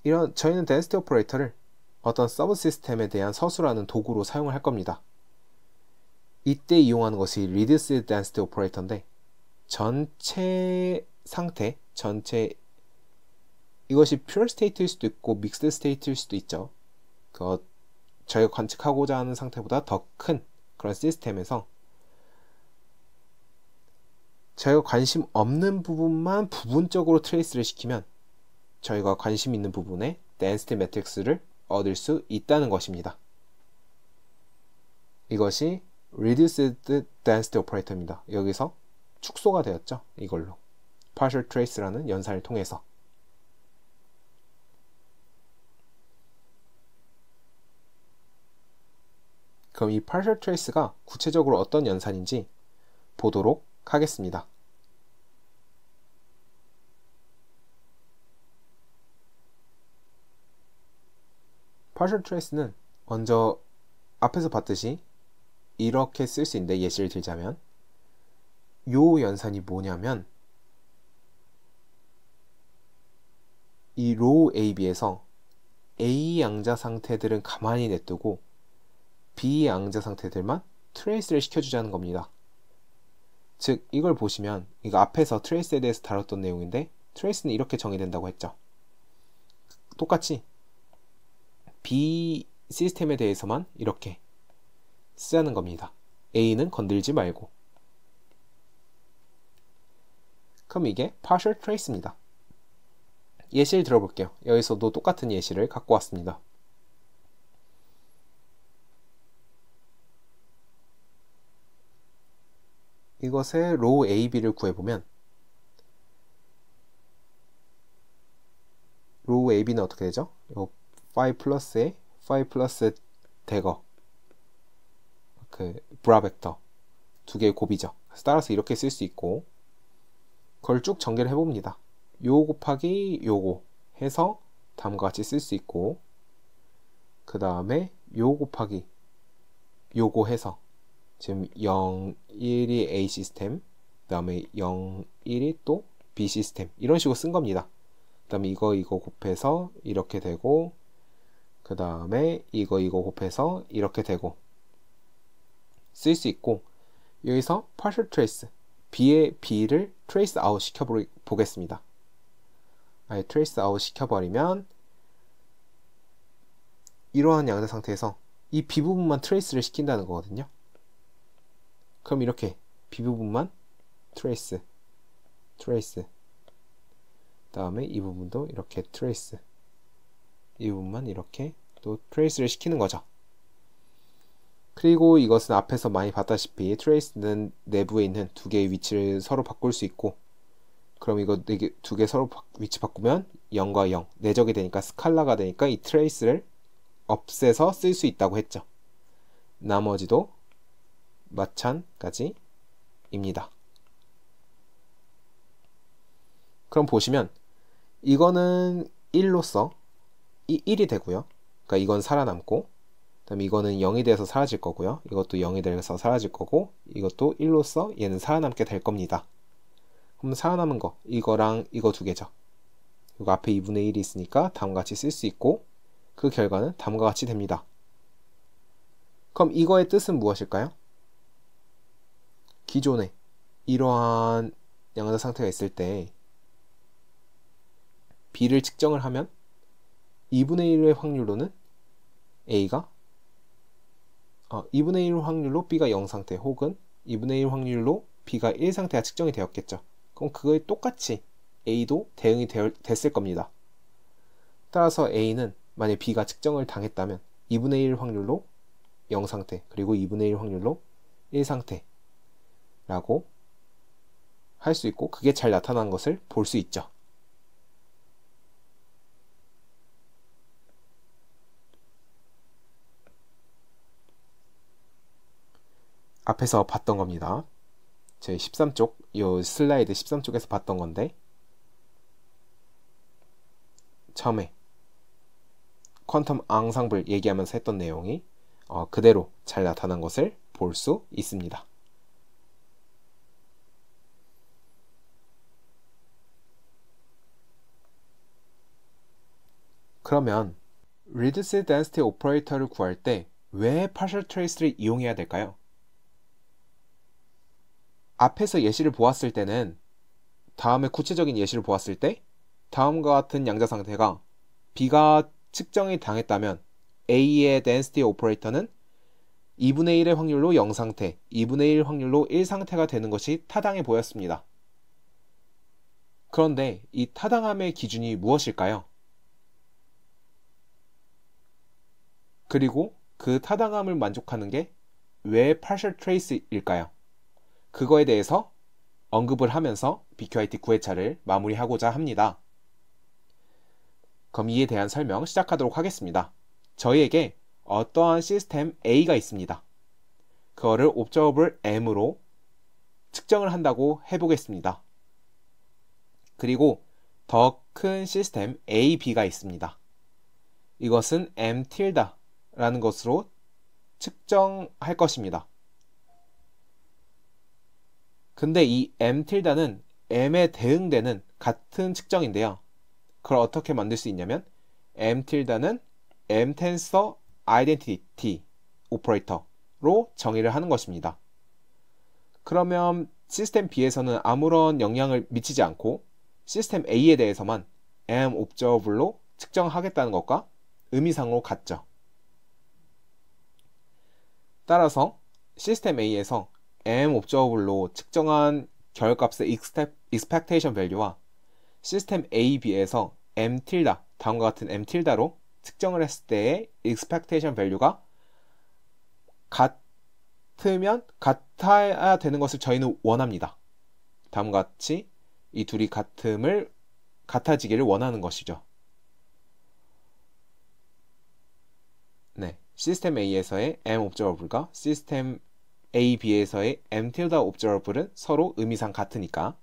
저희는 density operator를 어떤 서브 시스템에 대한 서술하는 도구로 사용을 할 겁니다. 이때 이용하는 것이 reduced density operator인데, 전체 상태, 이것이 pure state일 수도 있고 mixed state일 수도 있죠. 저희가 관측하고자 하는 상태보다 더 큰 그런 시스템에서 저희가 관심 없는 부분만 부분적으로 트레이스를 시키면 저희가 관심 있는 부분에 density matrix를 얻을 수 있다는 것입니다. 이것이 reduced density operator입니다. 여기서 축소가 되었죠. 이걸로 partial trace라는 연산을 통해서. 그럼 이 partial trace가 구체적으로 어떤 연산인지 보도록 하겠습니다. partial trace는 먼저 앞에서 봤듯이 이렇게 쓸 수 있는데, 예시를 들자면 요 연산이 뭐냐면 이 로우 AB에서 A 양자 상태들은 가만히 냅두고 B의 양자 상태들만 트레이스를 시켜주자는 겁니다. 즉 이걸 보시면 이거 앞에서 트레이스에 대해서 다뤘던 내용인데 트레이스는 이렇게 정의된다고 했죠. 똑같이 B 시스템에 대해서만 이렇게 쓰자는 겁니다. A는 건들지 말고. 그럼 이게 partial trace입니다. 예시를 들어볼게요. 여기서도 똑같은 예시를 갖고 왔습니다. 이것의 로우 AB를 구해보면 로우 AB는 어떻게 되죠? 5 플러스에 5 플러스 대거 그 브라벡터 두 개의 곱이죠. 따라서 이렇게 쓸 수 있고 그걸 쭉 전개를 해봅니다. 요 곱하기 요거 해서 다음과 같이 쓸 수 있고 그 다음에 요 곱하기 요거 해서 지금 0, 1이 A 시스템 그 다음에 0, 1이 또 B 시스템 이런 식으로 쓴 겁니다. 그 다음에 이거 곱해서 이렇게 되고 그 다음에 이거 곱해서 이렇게 되고 쓸 수 있고 여기서 partial trace B의 B를 trace out 시켜보겠습니다. trace out 시켜버리면 이러한 양자 상태에서 이 B 부분만 트레이스를 시킨다는 거거든요. 그럼 이렇게 B 부분만 트레이스 다음에 이 부분도 이렇게 트레이스 이 부분만 이렇게 또 트레이스를 시키는 거죠. 그리고 이것은 앞에서 많이 봤다시피 트레이스는 내부에 있는 두 개의 위치를 서로 바꿀 수 있고 그럼 이거 두 개 서로 위치 바꾸면 0과 0 내적이 되니까 스칼라가 되니까 이 트레이스를 없애서 쓸 수 있다고 했죠. 나머지도 마찬가지입니다. 그럼 보시면 이거는 1로서 1이 되고요. 그러니까 이건 살아남고 그 다음에 이거는 0이 돼서 사라질 거고요. 이것도 0이 돼서 사라질 거고 이것도 1로서 얘는 살아남게 될 겁니다. 그럼 살아남은 거 이거랑 이거 두 개죠. 이거 앞에 2분의 1이 있으니까 다음과 같이 쓸 수 있고 그 결과는 다음과 같이 됩니다. 그럼 이거의 뜻은 무엇일까요? 기존에 이러한 양자 상태가 있을 때 B를 측정을 하면 2분의 1의 확률로는 A가 2분의 1 확률로 B가 0 상태 혹은 2분의 1 확률로 B가 1 상태가 측정이 되었겠죠. 그럼 그거에 똑같이 A도 대응이 됐을 겁니다. 따라서 A는 만약 B가 측정을 당했다면 2분의 1 확률로 0 상태 그리고 2분의 1 확률로 1 상태라고 할 수 있고 그게 잘 나타난 것을 볼 수 있죠. 앞에서 봤던 겁니다. 제 13쪽, 이 슬라이드 13쪽에서 봤던 건데 처음에 퀀텀 앙상블 얘기하면서 했던 내용이 그대로 잘 나타난 것을 볼 수 있습니다. 그러면 reduced density operator를 구할 때 왜 partial trace를 이용해야 될까요? 앞에서 예시를 보았을 때는 다음에 구체적인 예시를 보았을 때 다음과 같은 양자 상태가 B가 측정이 당했다면 A의 density operator는 2분의 1의 확률로 0 상태, 2분의 1 확률로 1 상태가 되는 것이 타당해 보였습니다. 그런데 이 타당함의 기준이 무엇일까요? 그리고 그 타당함을 만족하는 게 왜 partial trace일까요? 그거에 대해서 언급을 하면서 BQIT 9회차를 마무리하고자 합니다. 그럼 이에 대한 설명 시작하도록 하겠습니다. 저희에게 어떠한 시스템 A가 있습니다. 그거를 observable M으로 측정을 한다고 해보겠습니다. 그리고 더 큰 시스템 A, B가 있습니다. 이것은 M tilda라는 것으로 측정할 것입니다. 근데 이 M tilda는 M에 대응되는 같은 측정인데요. 그걸 어떻게 만들 수 있냐면 M tilda는 M tensor identity 오퍼레이터로 정의를 하는 것입니다. 그러면 시스템 B에서는 아무런 영향을 미치지 않고 시스템 A에 대해서만 am observable로 측정하겠다는 것과 의미상으로 같죠. 따라서 시스템 A에서 am observable로 측정한 결값의 expectation value와 시스템 A, B에서 m tilde, 다음과 같은 m tilde로 측정을 했을 때의 expectation value가 같아야 되는 것을 저희는 원합니다. 다음과 같이 이 둘이 같아지기를 원하는 것이죠. 네, 시스템 A에서의 m observable과 시스템 A, B에서의 m tilde observable은 서로 의미상 같으니까.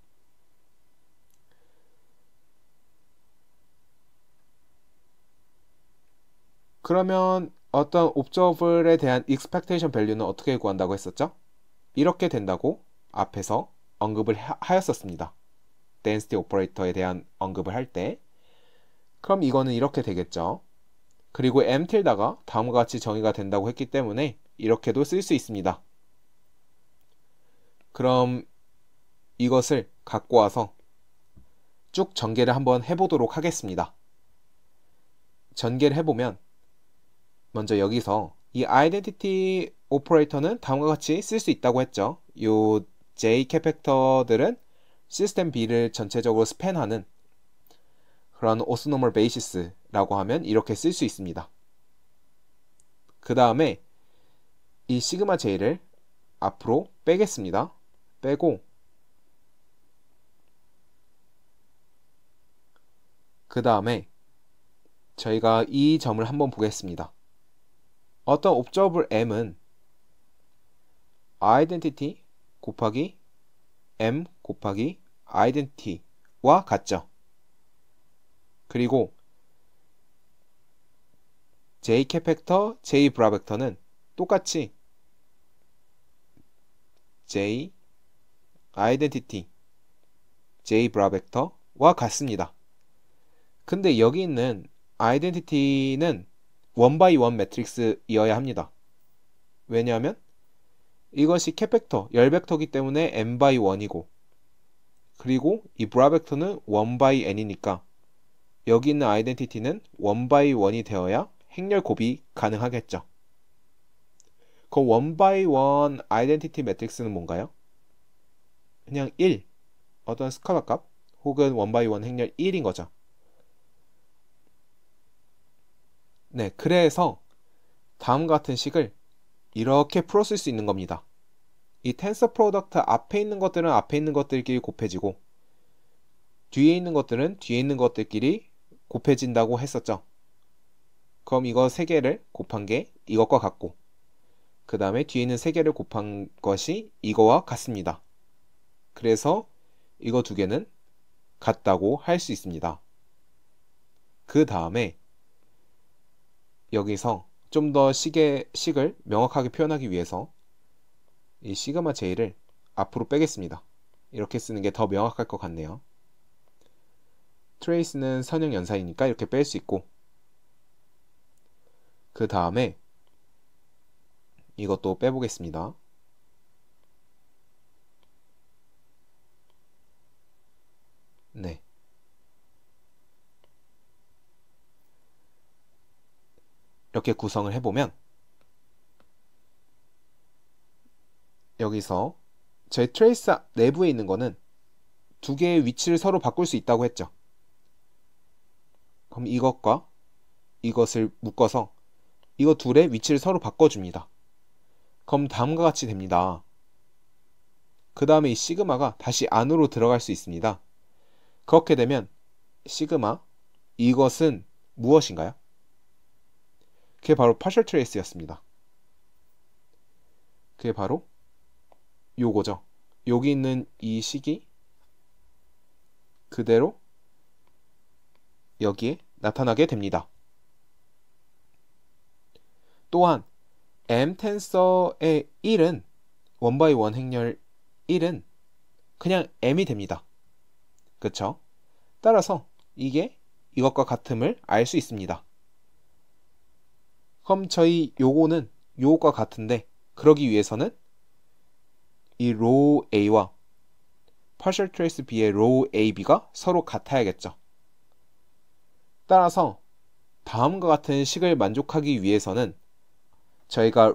그러면 어떤 observable에 대한 expectation value는 어떻게 구한다고 했었죠? 이렇게 된다고 앞에서 언급을 하였었습니다. density operator에 대한 언급을 할 때. 그럼 이거는 이렇게 되겠죠. 그리고 m tilde가 다음과 같이 정의가 된다고 했기 때문에 이렇게도 쓸 수 있습니다. 그럼 이것을 갖고 와서 쭉 전개를 한번 해보도록 하겠습니다. 전개를 해보면 먼저 여기서 이 identity operator는 다음과 같이 쓸 수 있다고 했죠. 요 J 캐팩터들은 시스템 B를 전체적으로 스팬하는 그런 orthonormal basis라고 하면 이렇게 쓸 수 있습니다. 그 다음에 이 시그마 J를 앞으로 빼겠습니다. 빼고 그 다음에 저희가 이 점을 한번 보겠습니다. 어떤 observable m은 identity 곱하기 m 곱하기 identity와 같죠. 그리고 j 캐팩터, j 브라벡터는 똑같이 j identity, j 브라벡터와 같습니다. 근데 여기 있는 identity는 원바이원 매트릭스이어야 합니다. 왜냐하면 이것이 캐팩터, 열벡터이기 때문에 n by 1이고 그리고 이 브라벡터는 1 by n이니까 여기 있는 아이덴티티는 1 by 1이 되어야 행렬 곱이 가능하겠죠. 그럼 1 by 1 아이덴티티 매트릭스는 뭔가요? 그냥 1, 어떤 스칼라 값 혹은 1 by 1 행렬 1인 거죠. 네, 그래서 다음과 같은 식을 이렇게 풀어쓸 수 있는 겁니다. 이 텐서 프로덕트 앞에 있는 것들은 앞에 있는 것들끼리 곱해지고 뒤에 있는 것들은 뒤에 있는 것들끼리 곱해진다고 했었죠. 그럼 이거 3개를 곱한 게 이것과 같고 그 다음에 뒤에 있는 3개를 곱한 것이 이거와 같습니다. 그래서 이거 2개는 같다고 할 수 있습니다. 그 다음에 여기서 좀 더 식을 명확하게 표현하기 위해서 이 시그마 J를 앞으로 빼겠습니다. 이렇게 쓰는 게 더 명확할 것 같네요. 트레이스는 선형 연산이니까 이렇게 뺄 수 있고 그 다음에 이것도 빼보겠습니다. 네. 이렇게 구성을 해보면 여기서 저희 트레이스 내부에 있는 거는 2개의 위치를 서로 바꿀 수 있다고 했죠. 그럼 이것과 이것을 묶어서 이거 둘의 위치를 서로 바꿔줍니다. 그럼 다음과 같이 됩니다. 그 다음에 이 시그마가 다시 안으로 들어갈 수 있습니다. 그렇게 되면 시그마 이것은 무엇인가요? 그게 바로 partial trace였습니다. 그게 바로 요거죠. 여기 있는 이 식이 그대로 여기에 나타나게 됩니다. 또한 M 텐서의 1은 1x1 행렬 1은 그냥 M이 됩니다. 그쵸? 따라서 이게 이것과 같음을 알 수 있습니다. 그럼 저희 요거는 요것과 같은데 그러기 위해서는 이 row A와 partial trace B의 row AB가 서로 같아야겠죠. 따라서 다음과 같은 식을 만족하기 위해서는 저희가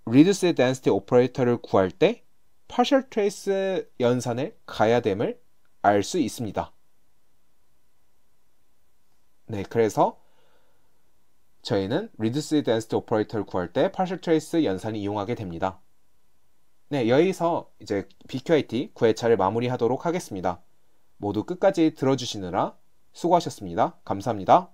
reduced density 오퍼레이터를 구할 때 partial trace 연산을 가야 됨을 알 수 있습니다. 네, 그래서 저희는 reduced density 오퍼레이터를 구할 때 partial trace 연산을 이용하게 됩니다. 네, 여기서 이제 BQIT 9회차를 마무리하도록 하겠습니다. 모두 끝까지 들어주시느라 수고하셨습니다. 감사합니다.